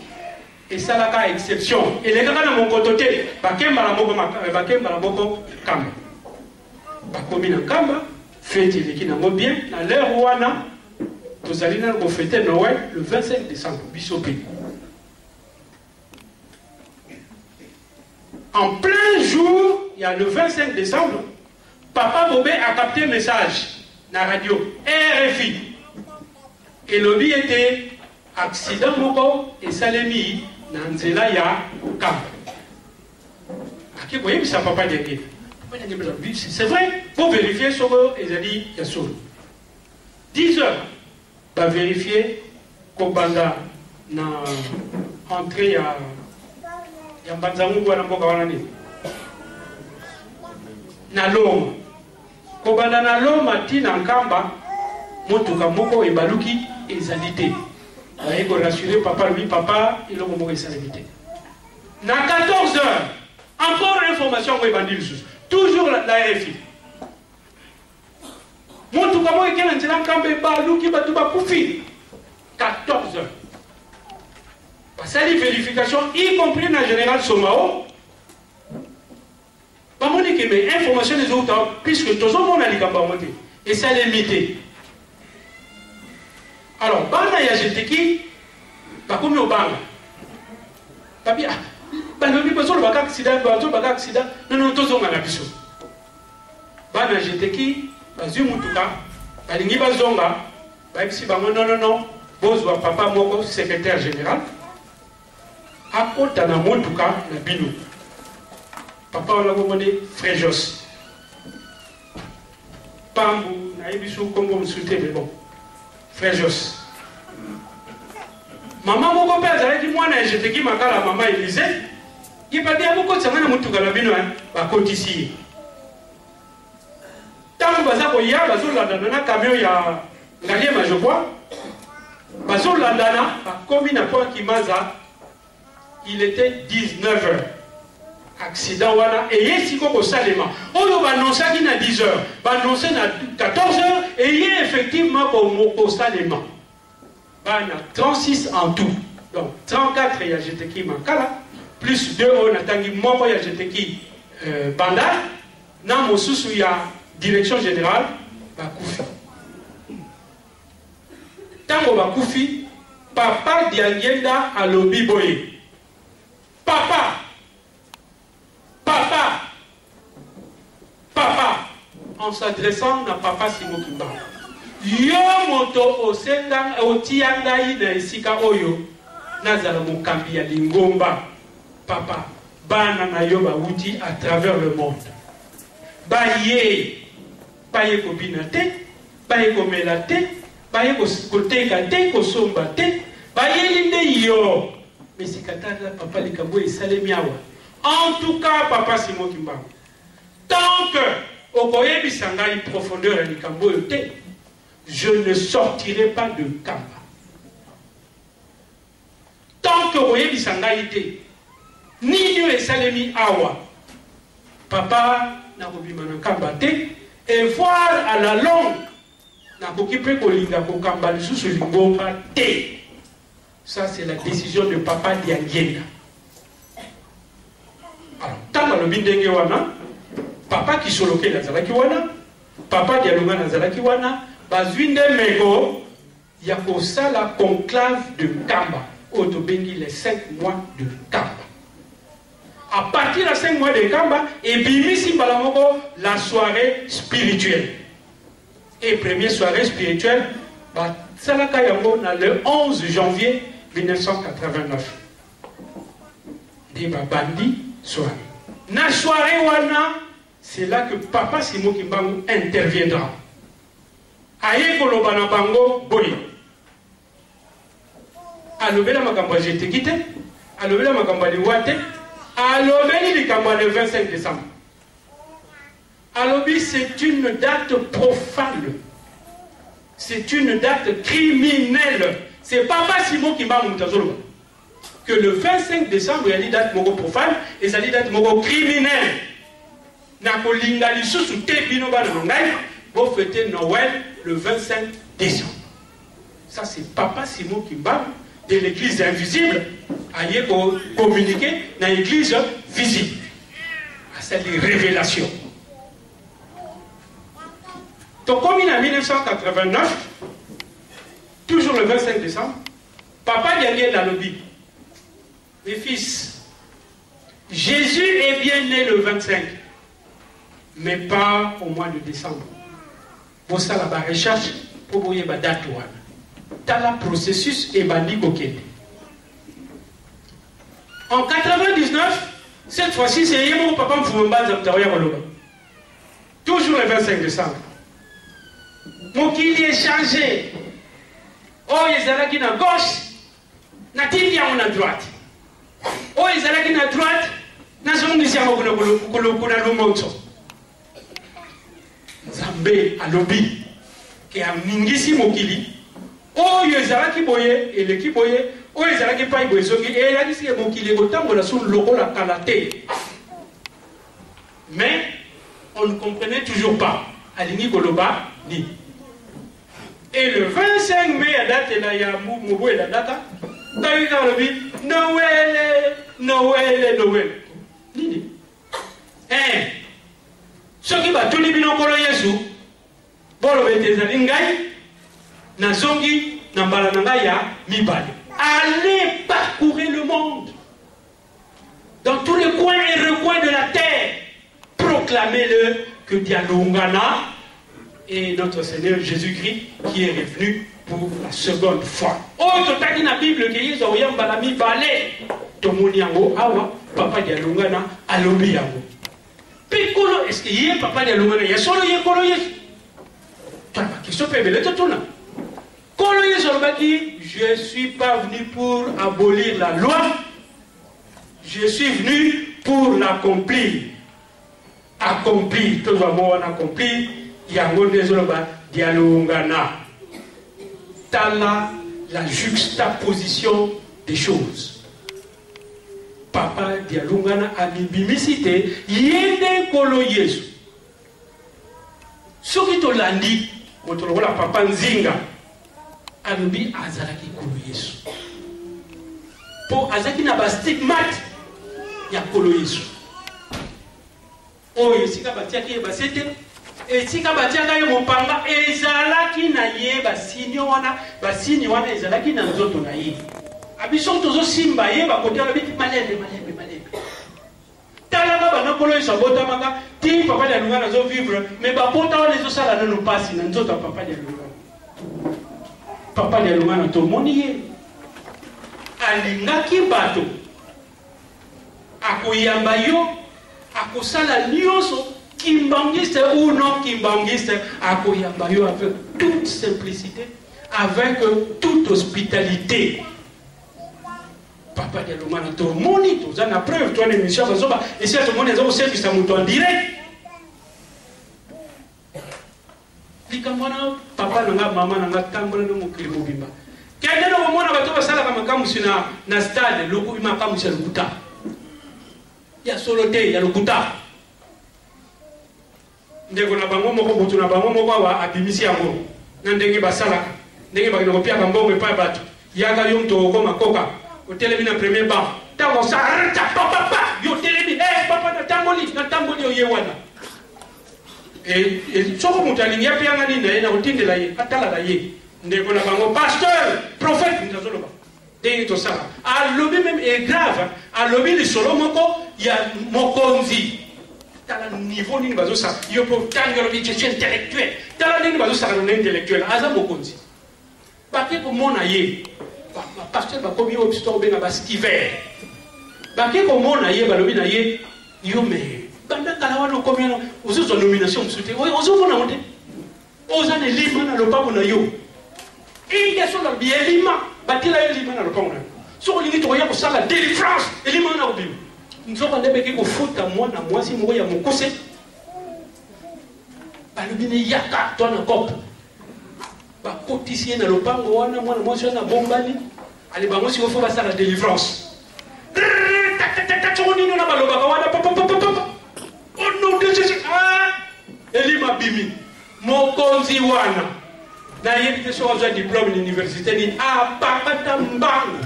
et ça là cas exception. Et les canamons coton té, ba kemba la moko camion. Ba commune en camion. Fête qui n'a pas bien, dans l'heure où on a, nous allons fêter Noël le 25 décembre, Bissopé. En plein jour, il y a le 25 décembre, Papa Bobé a capté un message dans la radio, RFI. Et le lobby était accident moko et salemi dans Nzela ya Kam. Vous voyez que ça ne peut pas dire. C'est vrai, pour vérifier sur eux, ils ont dit, il y a solo. 10 heures, va vérifier qu'on banda dans l'entrée à Mbanzamou ou à Nambokawanani. Na Loma. Qu'on banda na Loma, ti na Nkamba, Motuka Moko et Baluki, ils ont dit. Vous voyez qu'on rassurer papa, lui, papa, il a moko et salimité. Na 14 heures, encore information pour les bandits. Toujours la RFI. Mon tout comme il y a un camp Baluki Batouba Koufi. 14 heures. Parce que la vérification, y compris dans le général Somao, pas mon équipe, mais information des autres, puisque tout le monde a dit et ça est limité. Alors, Bana Yajeteki, pas comme au Bana. Pas bien. Balobi bazo le baka accident, bazo baka accident. Non, tous on a la biso. Bana jeteki, bazu mutuka, balingi bazonga, baipsi bango non, bozwa papa moko secrétaire général. Akota na mutuka na bino. Papa on a commandé Fréjos. Pambu na ibisu Congo msuté mais bon. Fréjos. Maman moko père azali mwana jeteki makala maman Élisée. Il va dire beaucoup de semaines à Moutouk à la bino, à côté ici. Tant que Baza Boya, Bazou Landana, camion, il y a Galien, je crois. Bazou Landana, à combien de points qui maza, il était 19 h. Accident, voilà, et il y a si au Salema. On va annoncer qu'il y a 10 h, va annoncer à 14 h, et il y a effectivement au Salema. Il y a 36 en tout. Donc 34, il y a Jeteki Makala. Plus 2, on a tangi moko ya jeteki banda na mosusu ya direction générale bakufi. Tango bakufi, papa diangenda a lobi boye. Papa, en s'adressant à papa Simo Kimba. Yo moto osenda otianga ina esika oyo nazala mokambi ya lingomba. Papa, bana na yo ba wuti à travers le monde. Baye ko binate, baye ko melate, baye ko teka te, ko somba te, baye linde yo. Mais si katala papa likambo esalemi awa. En tout cas, papa Simo Kimba. Tant que okoye bisanga y profondeur à likambo te, je ne sortirai pas de Kamba. Tant que okoye bisanga y te, Nino et Salemi Awa. Papa n'a pas vu mon kambate et voir à la longue n'a pas occupé kolinga ko kambali sous lingomba te. Ça c'est la décision de papa Diangenda. Alors tant le bindenge wana papa qui soloke la zalaki wana papa dialonga na zalaki wana bazwinde mego ya ko sala conclave de Kamba autobengi les 5 mois de Kamba. À partir de 5 mois de Kamba, et bimisi balamoko la soirée spirituelle. Et première soirée spirituelle, Salaka Yango le 11 janvier 1989. Des bandi soirée. Na soirée wana, c'est là que papa Simo Kimbangu interviendra. Aye kolobana bango boy. Alobela makamba jete kite, alobela makamba liwate. Alobeli le 25 décembre. Alobi, c'est une date profane. C'est une date criminelle. C'est Papa Simon qui m'a monté que le 25 décembre, il y a une date mogo profane et ça dit date mogo criminelle. Nakolinga li sous te bino ba nongai, vous fêtez Noël le 25 décembre. Ça c'est Papa Simon qui m'a de l'église invisible à communiquer dans l'église visible. C'est des révélations. Donc, comme en 1989, toujours le 25 décembre, papa Diangé dans le Bible. Mes fils, Jésus est bien né le 25. mais pas au mois de décembre. Pour ça, la recherche, pour vous la date. Dans le processus, et bandi kokende. En 99, cette fois-ci, c'est mon papa Mfumba Zaptaria Waloba. Toujours le 25 décembre. Mon qu'il est changé. Oh, ils allaient à gauche, n'a-t-il à droite. Oh, ils allaient à droite, n'a-t-il pas à droite. Zambé à lobby, qui a mingisi mokili. Oh, ils allaient boye, et le qui boye, oh, ils allaient pas boye, et là, ici, mokili, autant que la son logo la calaté. Mais, on ne comprenait toujours pas. Alini Goloba, ni. Et le 25 mai, à date, il y a Moubou et la date, Noël, Noël, Noël. Nini. Eh, ce qui va tout les binons pour le Yesu, pour le Bétézalingaï, Nazongi, Nambalanangaya, Mibali. Allez parcourir le monde, dans tous les coins et recoins de la terre, proclamez-le que Dialungana et notre Seigneur Jésus-Christ qui est revenu pour la seconde fois. Oh, tu as dit dans la Bible que ils ont rien balami balé. Tomoniango, awa, papa Dialungana, alobi yango. Piccolo, est-ce qu'il y a papa Dialungana? Il y a solo y kolo yes. Tu as pas question pébélé tout là. Kolo yes dit, je suis pas venu pour abolir la loi. Je suis venu pour l'accomplir. Accomplir, tout le monde accomplir. Yango Nezoloba Dialungana. Tala la juxtaposition des choses. Papa Dialungana a bimisité yende kolo Yesu. Ce qui te l'a dit, quand on voit papa Nzinga, anubi azalaki kolo Yesu. Pour azaki na ba stigmate ya kolo Yesu. Oh yesika batiaki ba sete. Et si kabatiaka yo mopanga ezalaki na ye basinyo wana ezalaki na nzoto na ye abiso tozo simba ye bakotela biti malembe talaka bana kolo isa botamaka ti papa ya lunga nazo vivre mais babota wana ezosala nano pasi na nzoto papa ya lunga na tomoni ye alingaki bato akoyamba yo akosala nyonso kimbangiste ou non kimbangiste, akoyambayo avec toute simplicité, avec toute hospitalité. Papa de l'Oumana, tout le monde, tout ça, la preuve, toi, l'émission, et si tout le monde est au service, ça mouton en direct. Papa, maman, tambola, no mukimubimba. Quelqu'un au monde a tout ça, comme kamusina, na stade, le coup, il m'a kamusa le kuta. Il y a soloté, il y a le kuta. Ndeko na bango moko butu na bango moko wa abimisi yango na ndenge basala ndenge bakino kopia bango pa bato yaka yo mto ko makoka hotel na premier banc tango sa papa yo telemi papa na tamboli yo yewana et soko mutali ya pia ngani na ina utindela ye atala la ye ndeko na bango pasteur prophète ndazoloba ndenge to sala alobi même est grave alobi li solo moko ya mokonzi. Dans le niveau de bazo ça, il faut tangler le je suis intellectuel. Dans le niveau bazo ça, on est intellectuel. Azam okonzi. Baké ko mona ye. Pasteur ba komi obsto be na baskiver. Baké ko mona ye balobi na ye. Yo me. Banda kala wana komi na ozo nomination msute. Ozo mona monte. Oza ne lima na lopango na yo. Et il y a sur la bien lima. Batila yo lima na lopango na yo. So lingi to ya ko sala délivrance. Lima na obi. Nous avons des gens qui à moi, si moi, il y a mon conseil. Balubine yaka, toi, na cop. Ba cotiser na lopango, wana, moi, je suis na bombali. Allez, bah, moi, si vous faites ça, la délivrance. Oh non, de Jésus. Ah! Eli mabimi. Mon konzi wana. Na yebite so un diplôme de l'université, ni a papa mbangu.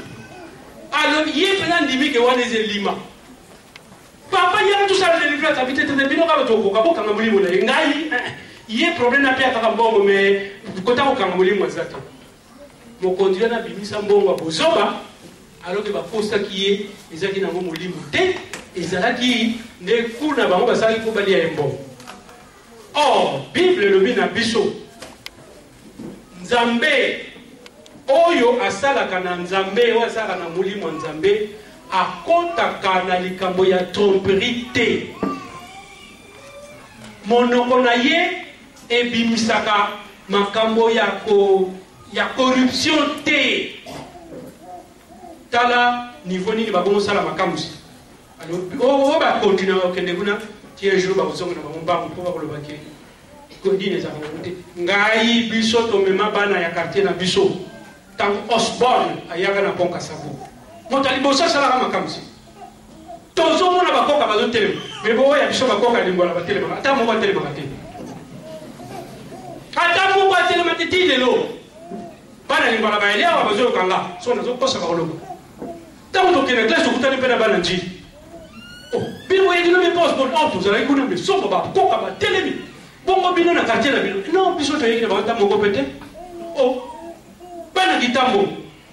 Alors, yebite ndimi ke wana lima. Papa y'a tout ça de l'université, habité dans le bino ka batoko ka boka ngambuli mona ngai yé problème na pia ka mbongo mais kota ko kangambuli mo zata mo kondiya na bimisa mbongo bozoba alors que ba posta qui est ezaki na mo molimo te ezalaki ne kuna bango basali ko balia mbongo Or, Bible lobi na biso. Nzambe oyo asalaka na Nzambe oyo asalaka na mulimo Nzambe akotaka na likambo ya tromperie te. Monoko na ye ebimisaka makambo ya corruption te. Tala niveau nini babongo sala makamusi. Alors o ba continue okende kuna tie jour ba kozonga na bambango po ba kolobaki. Kodine za konte. Ngai biso to mema bana ya quartier na biso. Tant Osborne ayaga na ponka savo. Motali bosa sala makamusi. Tozo mona bakoka bazo telema. Mebo ya biso bakoka lingola ba telema. Ata mo ba telema ba telema. Ata mo ba telema te lelo. Bana lingola ba elia wa bazo kanga. So nazo kosa ba koloko. Tant to kena classe kutani pena bana nji. Oh, bino wa edino me pose bon auto za ikuna me so ba koka ba telemi. Bongo bino na quartier na bino. Non, biso to yeki ba ta mo ko pete. Oh. Bana kitambo.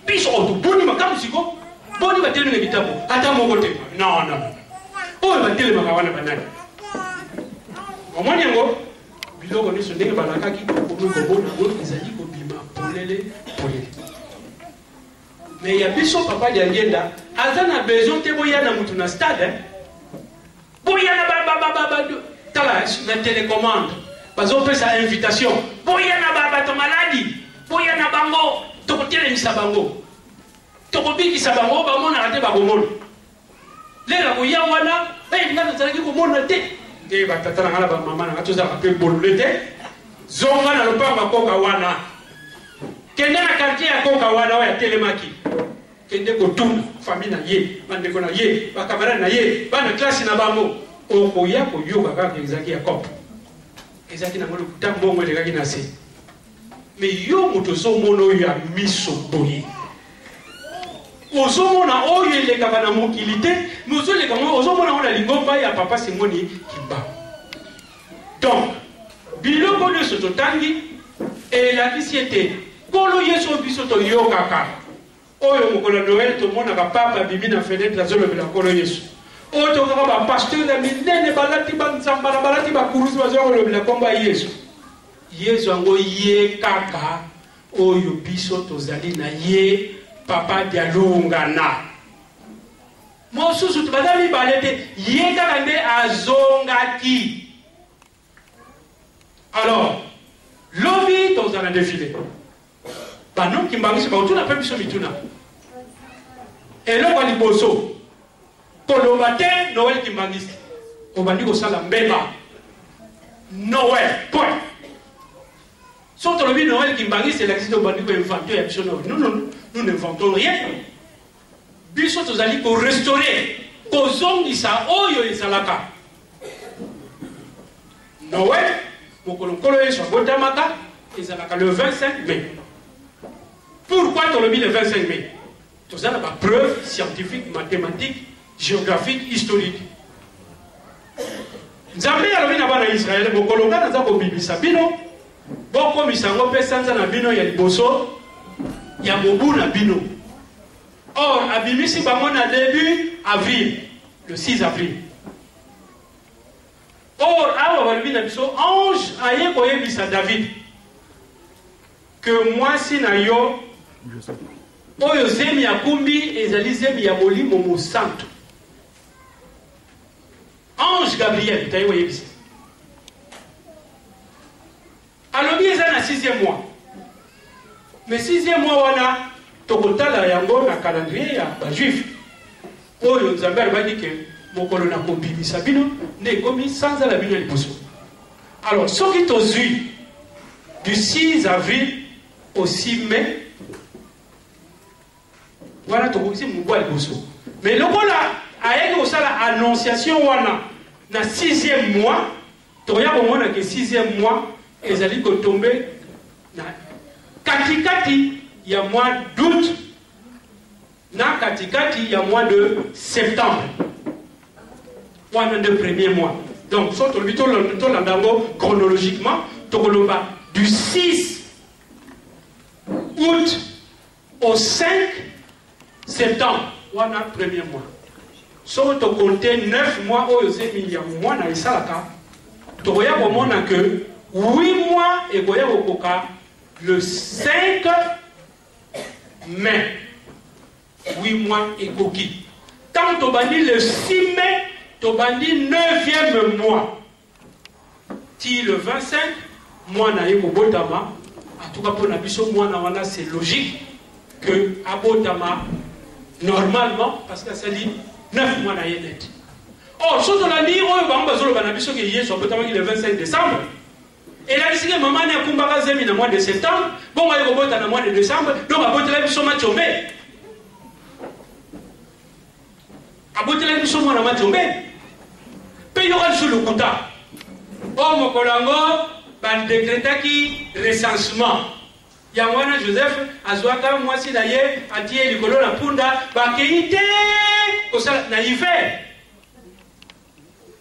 Biso auto boni makamusiko. Boni ba telemi na kitambo. Ata mo ko te. Non, non. Oh, ba telemi ka wana banani. Omoni ngo biloko ni so ndenge balakaki ko ko bona ezali ko bima polele. Mais il y a biso papa diangenda azana besoin te boyana mutu na stade. Boyana ba tala na télécommande. Bazo fait sa invitation. Boyana ba to maladi. Boyana bango to ko telemisa bango. To ko biki sa bango ba mona ate ba bomona. Lera ko ya wana ngana tsaki ko mona te. Ke ba tatana ngala ba mama na atoza ka pe bolulete. Zonga na lopanga koka wana. Kende na quartier ya koka wana wa ya telemaki. Kende ko tuna famille na ye, bande ko na ye, ba camarade na ye, bana classe na bango. Oko ya ko yoga ka ezaki ya kop. Ezaki na ngolo kutambo mo lekaki na se. Mais yo moto so mono ya miso boye. Ozo mona oyo elekaka na mokilité, mozo leka mo ozo mona ona lingomba ya papa Simoni Kimba. Donc, biloko de soto tangi et la visiete. Kolo yeso biso to yokaka. Oyo mokolo Noël to mona ka papa bibi na fenêtre azolo bila kolo yeso. Oyo to ka ba pasteur na minene balati banzamba na balati ba kurusi bazolo bila komba yeso. Yesu ango ye kaka oyo biso to zali na ye papa dialungana. Mosusu to badali balete ye kaka nde azongaki. Alors, lobi to zana défilé. Banon kimbangisi ba utuna pe biso mituna. Eloko liboso. Kolobate Noël kimbangisi. Obandi ko sala mbeba. Noël. Point. Surtout le Noël kimbangisi c'est l'existe obandi ko inventer ya biso Noël. Nous n'inventons rien. Biso tozali ko restaurer. Ko zongisa oyo ezalaka. Noël mokolo kolo yeso botamaka ezalaka le 25 mai. Pourquoi tu le 25 mai? Tout ça, la preuve scientifique, mathématique, géographique, historique. Nzambe ya lobi na bana Israël, bokolonga na zako bibisa bino, boko misango pe sanza na bino ya liboso, ya mobu na bino. Or, abimisi bango na début avril, le 6 avril. Or, awa balobi na biso, ange aye koyebisa David, que moi si na yo, oyo zemi ya kumbi ezali zemi ya molimo mosantu. Ange Gabriel tayo yebisi. Alobi eza na 6e mois. Mais 6e mois wana tokotala yango na calendrier ya ba juif. Oyo Nzambe alobaki ke mokolo na kobimisa bino nde komi sanza la bino liboso. Alors soki tozwi du 6 avril au 6 mai voilà to ko simu bwa liboso. Mais lokola ayeki kosala annonciation wana na 6e mois toya komona ke 6e mois ezali kotombe na katikati ya mois d'août na katikati ya mois de septembre wana de premier mois. Donc so tolobito landango chronologiquement tokoloba du 6 août au 5 septembre, on a le premier mois. Si on compte 9 mois, on a eu mois na isalaka, Tu vois comment que 8 mois et le 5 mai. 8 mois et coquille. Quand tu as dit le 6 mai, tu as dit 9e mois. Si le 25, moi, je suis Botama. En tout cas, pour la mission, moi, c'est logique que à Botama, normalement, parce que ça dit 9 mois, je suis net. Or, si on a dit, le 25 décembre, et là, ici, maman est à Kumbara Zemi dans le mois de septembre, bon, on va y dans le mois de décembre, donc on va la mission match. Abote la mission moi na matombe pe yora sur le compta o mokolango ban décrétaki recensement ya mwana Joseph azwaka mwasi na ye atie likolo na punda bakeite kosala na hiver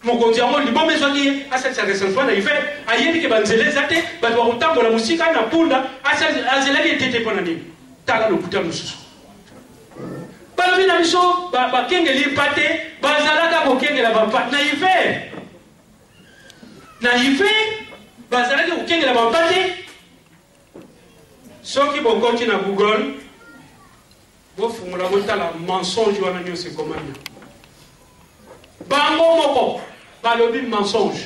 mokonzi yango libombe zwaki asalisa recensement na hiver ayebi ke banzeleza te bato bakotambola musika na punda azelaki etete mpona nini tala lokuta mosusu balobi na biso bakengeli pate bazalaka kokengela bapate na hiver bazalaki kokengela bapate soki bokoti na Google bofungula botala mensonge wana nyonso ekomami bango moko balobi mensonge.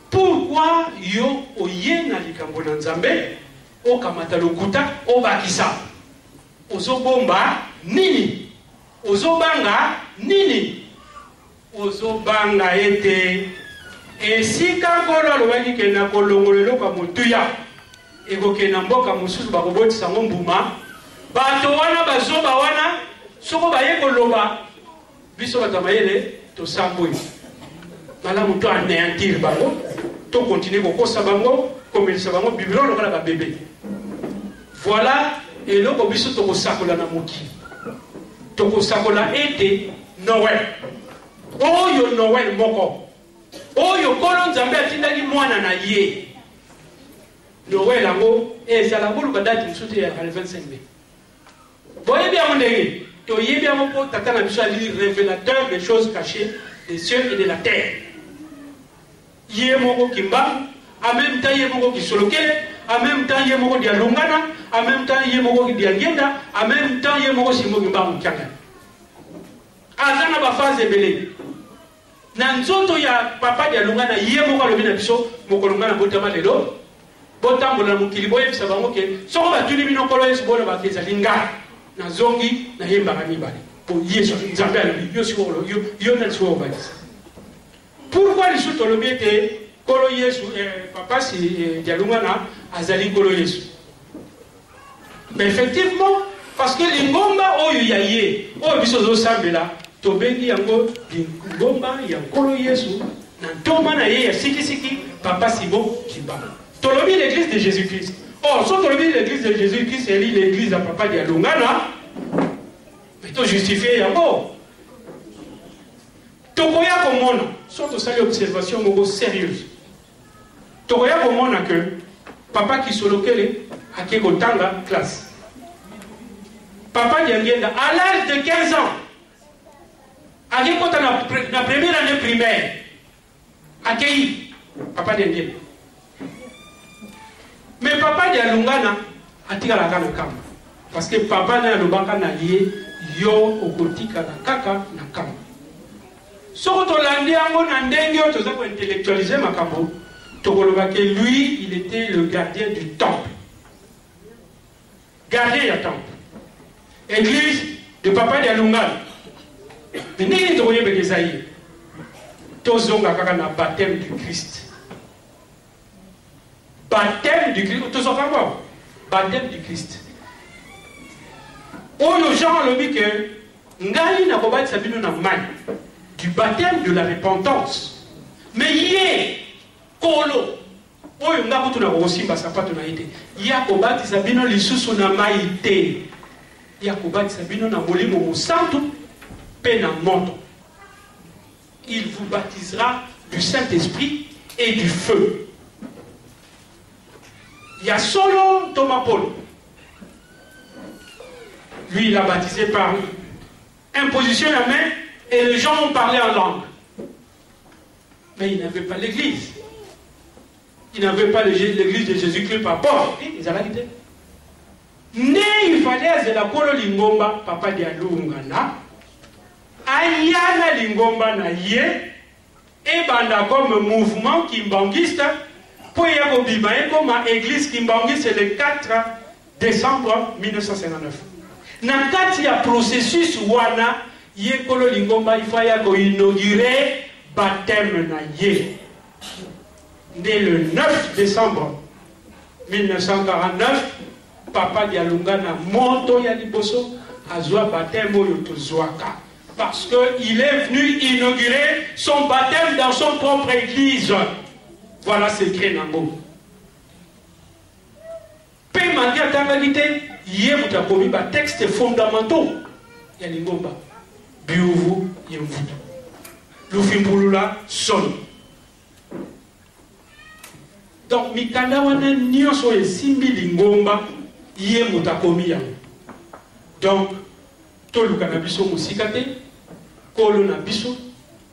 Pourquoi yo oye na likambo na Nzambe okamata lokuta obakisa ozobomba nini ozobanga nini ozobanga ete esika nkolo alobaki ke na kolongolelo kwa motuya ekokenda mboka mosusu bakobotisa ngo mbuma bato wana bazoba wana soko baye koloba biso bato mayele tosambwe malamu to anéantir bango to continuer kokosa bango komelisa bango bibelon lokola babebe. Voilà eloko biso tokosakola na mokili tokosakola ete Noël oyo Noël moko oyo kolo Nzambe atindaki mwana na ye Noël yango ezala koluka date mosusu ya 25 mai boyebi yango ndenge toyebi yango mpo tata na biso ali révélateur des choses cachées des cieux et de la terre ye moko kimbangu en même temps ye moko kisolokele en même temps ye moko dialungana en même temps ye moko diangenda en même temps ye moko simo kimbangu kyanga azana ba phase ebele na nzoto ya papa dialungana ye moko alobi na biso mokolongana botama lelo botambola mokili boyebisa bango ke soko batuni bino kolo yesu bona bakezali nga na zongi na yembaka mibale po yesu Nzambe alobi yo sikolo yo na siko obakisa. Pourquoi les sous tolobi ete kolo yesu papa si dialungana azali kolo yesu? Mais effectivement parce que lingomba oyo ya ye oyo biso zo sambela tobengi yango lingomba ya kolo yesu na ntoma na ye ya sikisiki papa sibo kibamba. Tolobi l'église de Jésus-Christ. Or, si tolobi l'église de Jésus-Christ, c'est l'église de papa dialungana, mais tu justifies yango. Tokoya komona, surtout ça l'observation moko sérieuse. Tokoya komona que papa qui solokele ake kotanga classe. Papa diangenda à l'âge de 15 ans. Ake kota na première année primaire. Akei papa diangenda. Mais papa dialungana atikala kana kama. Parce que papa na lobaka na ye yo okotika na kaka na kama. Soko tolandi yango na ndenge oyo toza ko intellectualiser makambo tokoloba que lui il était le gardien du temple. Gardien du temple. Église de papa dialungana. Mais nini tokoye bekezayi. Tozonga kaka na baptême du Christ. Baptême du Christ. Tous enfants quoi? Baptême du Christ. Oyo Jean le dit que ngali na kobati sabino na mai du baptême de la repentance. Mais yé kolo oyo nga kutu na kosimba sapato na ite. Ya kobati sabino lisusu na mai te. Ya kobati sabino na molimo mosantu pe na moto. Il vous baptisera du Saint-Esprit et du feu. Il y a solo Thomas Paul. Lui, il a baptisé par imposition de la main et les gens ont parlé en langue. Mais ils n'avaient pas l'église. Ils n'avaient pas l'église de Jésus-Christ par rapport. Ils allaient dire. Ne il fallait la kolo lingomba papa de alungana. Ayana lingomba na ye. Et banda comme mouvement kimbangiste. Pour y avoir comme église kimbangiste le 4 décembre 1959. Dans le processus wana ye kolo lingomba il fallait inaugurer baptême na ye. Dès le 9 décembre 1949, Papa Dialungana Monto Yaliboso a joué baptême au Yotozwaka. Parce qu'il est venu inaugurer son baptême dans son propre église. Voilà ce qu'il y a dans le Père Mandia Tangalité, hier vous avez commis des textes fondamentaux. Yalingomba, Biouvu, Yemvudu. Lufimbulula, Son. Donc, mikanda wana nyonso esimbi lingomba ye mutakomi yango. Donc, toluka na biso musika te, kolo na biso,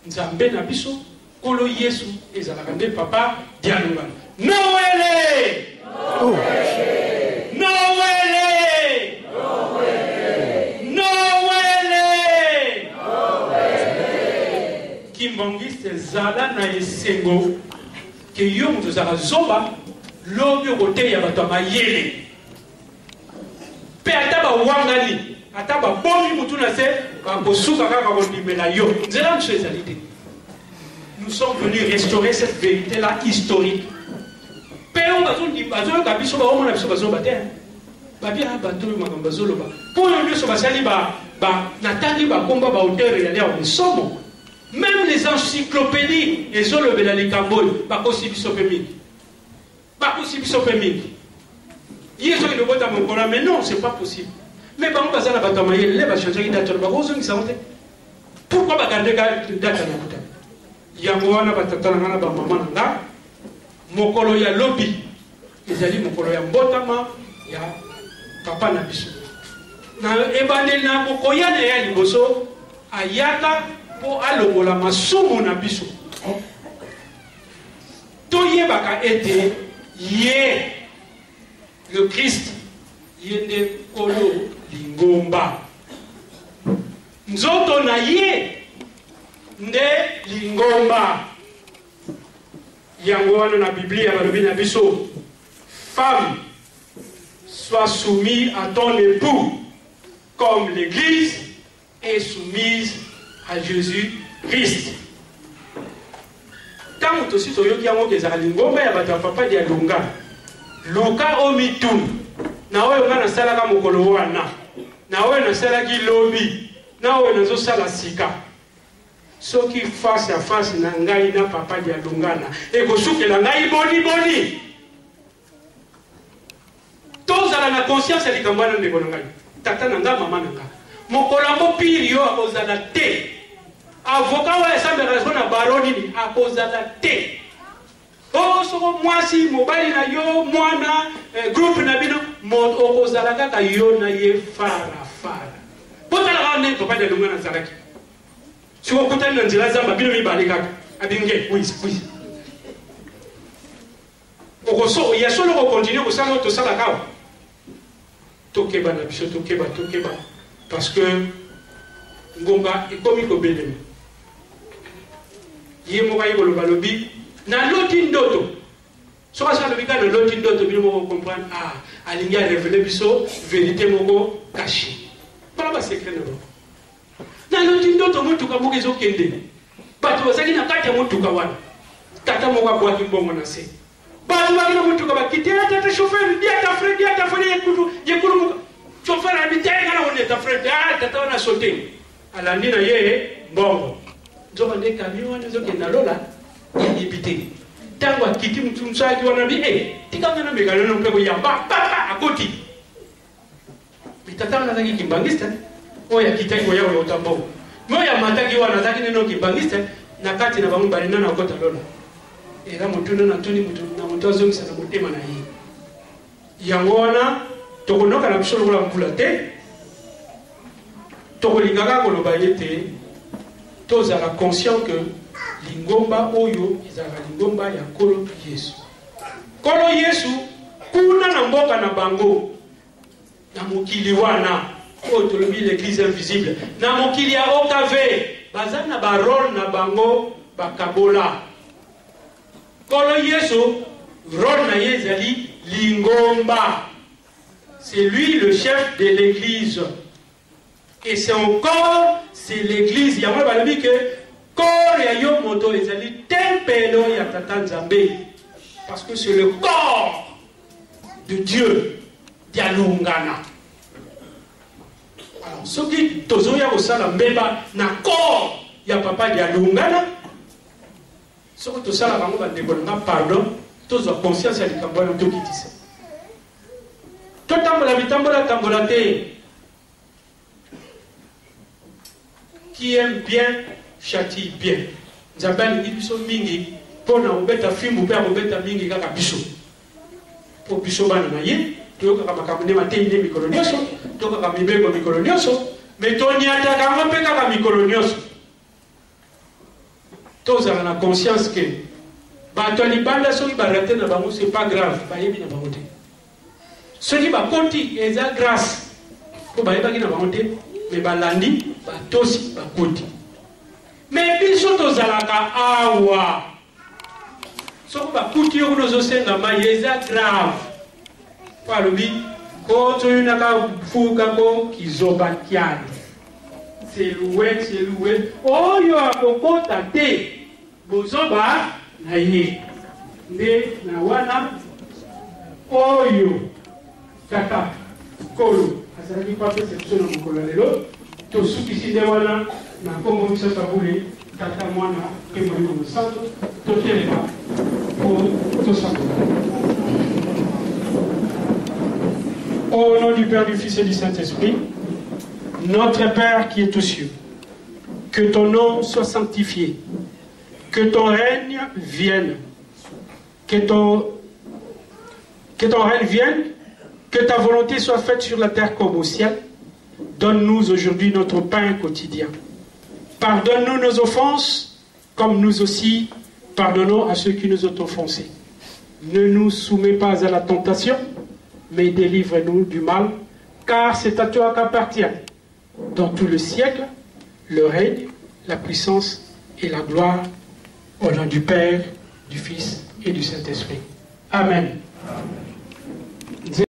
nzambe na biso, kolo Yesu ezalaka nde papa Dialungana. Noele! Noele! Noele! Noele! Noele! Kimbangiste zala na esengo que yom de Zarazoba, l'homme roté à Batama Yele. Ataba Wangani, Ataba Bomi Moutunase, Kambosuka Kakabondimelayo. Nous sommes venus restaurer cette vérité-là historique. Père, Bazon dit Bazon Kabiso, on a besoin de bataille. Babia Batou Magambazoloba. Pour le mieux, Basali, Natali, Comba, Hauteur et aller en somme. Même les encyclopédies, les olobela les Cambodge, Bakosi Bisopémine. Bakosi Bisopémine. Ils ont une boîte à mon collant, mais non, c'est pas possible. Mais par exemple, la bataille, il va changer de date. Pourquoi garder date à la bataille? Yangoana Batatana, Bamamana, Mokolo ya lobby, ils allaient Mokolo ya Mbotama, ya Papa Nabiso. Na ebane na Mokoya na ya Liboso, Ayaka. Pour aller la masumu na biso. Toye baka ete ye le Christ yende kolo lingomba. Nzoto na ye nde lingomba. Yango wana na Biblia balobi na biso. Femme, sois soumise à ton époux comme l'Église est soumise à Jésus-Christ. Quand tu aussi soyons qui ont des alingomba ya bata papa dia lunga. Luka omitun. Na wewe ngana sala kama mukolo wana. Na wewe na sala ki lobby. Na wewe na zo sala sika. Soki face à face na ngai na papa dia lungana. E ko sukela ngai boni. Tous à la conscience ya likambana ndeko ngai. Tata nanga mama nanga. Mukolo mo piri yo akozala te. Avocat wa esambe raison na baroni ni akozala te. Oh soko mwasi mobali na yo mwana groupe na bino mo okozala kaka yo na ye fara. Botala ka ne papa de lunga na zalaki. Siko kutani na nzela zamba bino mibali kaka. Abinge oui. Okoso ya solo ko continue ko sala to sala kawa. Tokeba na biso tokeba parce que ngomba ekomi ko belema. Yemoka yebolo balobi na loti ndoto soka sa lobi ka na loti ndoto bino moko comprendre alingi a révéler biso vérité moko caché pas ba secret na loti ndoto mutuka moko ezokende bato bazaki na kati ya mutuka wana tata moko abwaki mbongo na se bato bakina mutuka bakite tata chauffeur dia ta frère yekulu chauffeur abitaka na on ta frère tata wana sauter alandi na ye mbongo nzoba nde camion wana ezokenda lola yibite tango akiti mtumsaki wana bi tikanga na megalo no mpe koyamba papa akoti bitata na zaki kimbangista oya kitango yao ya utambo moya mataki wana zaki neno kimbangista na kati na bamu balina na kota lola era mutuna na tuni mutu na mutazo ngisa na mutema na yi yango wana tokonoka na bisolo kula mpula te tokolingaka koloba yete tous à la conscience que lingomba oyo ezalaka lingomba ya Nkolo Yesu. Nkolo Yesu kuna na mboka na bango na mokili wana oyo tolobi l'église invisible na mokili ya OKV baza na barole na bango bakabola. Nkolo Yesu rôle na ye ezali lingomba. C'est lui le chef de l'église. Et c'est encore, c'est l'église. Il y a moi qui dit que corps ya yo moto ezali tempelo ya Tata Nzambe. Parce que c'est le corps de Dieu. Dialungana. Alors, ce qui tozoya kosala mbeba na corps ya papa dialungana. Ce que tosala bango ba débolanga pardon, tozo conscience ya likambo na to kitisa. Totambola bitambola tambola te. Qui aime bien châtie bien. Nzambe alingi biso mingi pona obeta fimbu pe obeta mingi kaka biso. Po biso bana na ye, toyoka makambo ne matei ne mikolo nyonso, toyoka mibeko mikolo nyonso, mais toniataka ngo mpe kaka mikolo nyonso. Tozala na conscience que bato libanda soki barate na bango c'est pas grave, bayebi na bango te. Soki bakoti eza grâce, po bayebaki na bango te, mais balandi batosi bakoti. Mais biso tozalaka awa. Soko bakuti yo nozosenga mai eza grave. Palobi koto yunaka fuka ko kizoba kiani. C'est loué. Oyo akokota te. Bozoba na ye. Nde na wana oyo Tata Kolo azali kwa perception na mokolo lelo. Tosukisi nde wana na kombo biso tabule Tata mwana pe Molimo Santo totelema pour tosakola. Au nom du Père, du Fils et du Saint-Esprit, notre Père qui est aux cieux, que ton nom soit sanctifié, que ton règne vienne, que ton règne vienne, que ta volonté soit faite sur la terre comme au ciel. Donne-nous aujourd'hui notre pain quotidien. Pardonne-nous nos offenses, comme nous aussi pardonnons à ceux qui nous ont offensés. Ne nous soumets pas à la tentation, mais délivre-nous du mal, car c'est à toi qu'appartient, dans tout le siècle, le règne, la puissance et la gloire, au nom du Père, du Fils et du Saint-Esprit. Amen.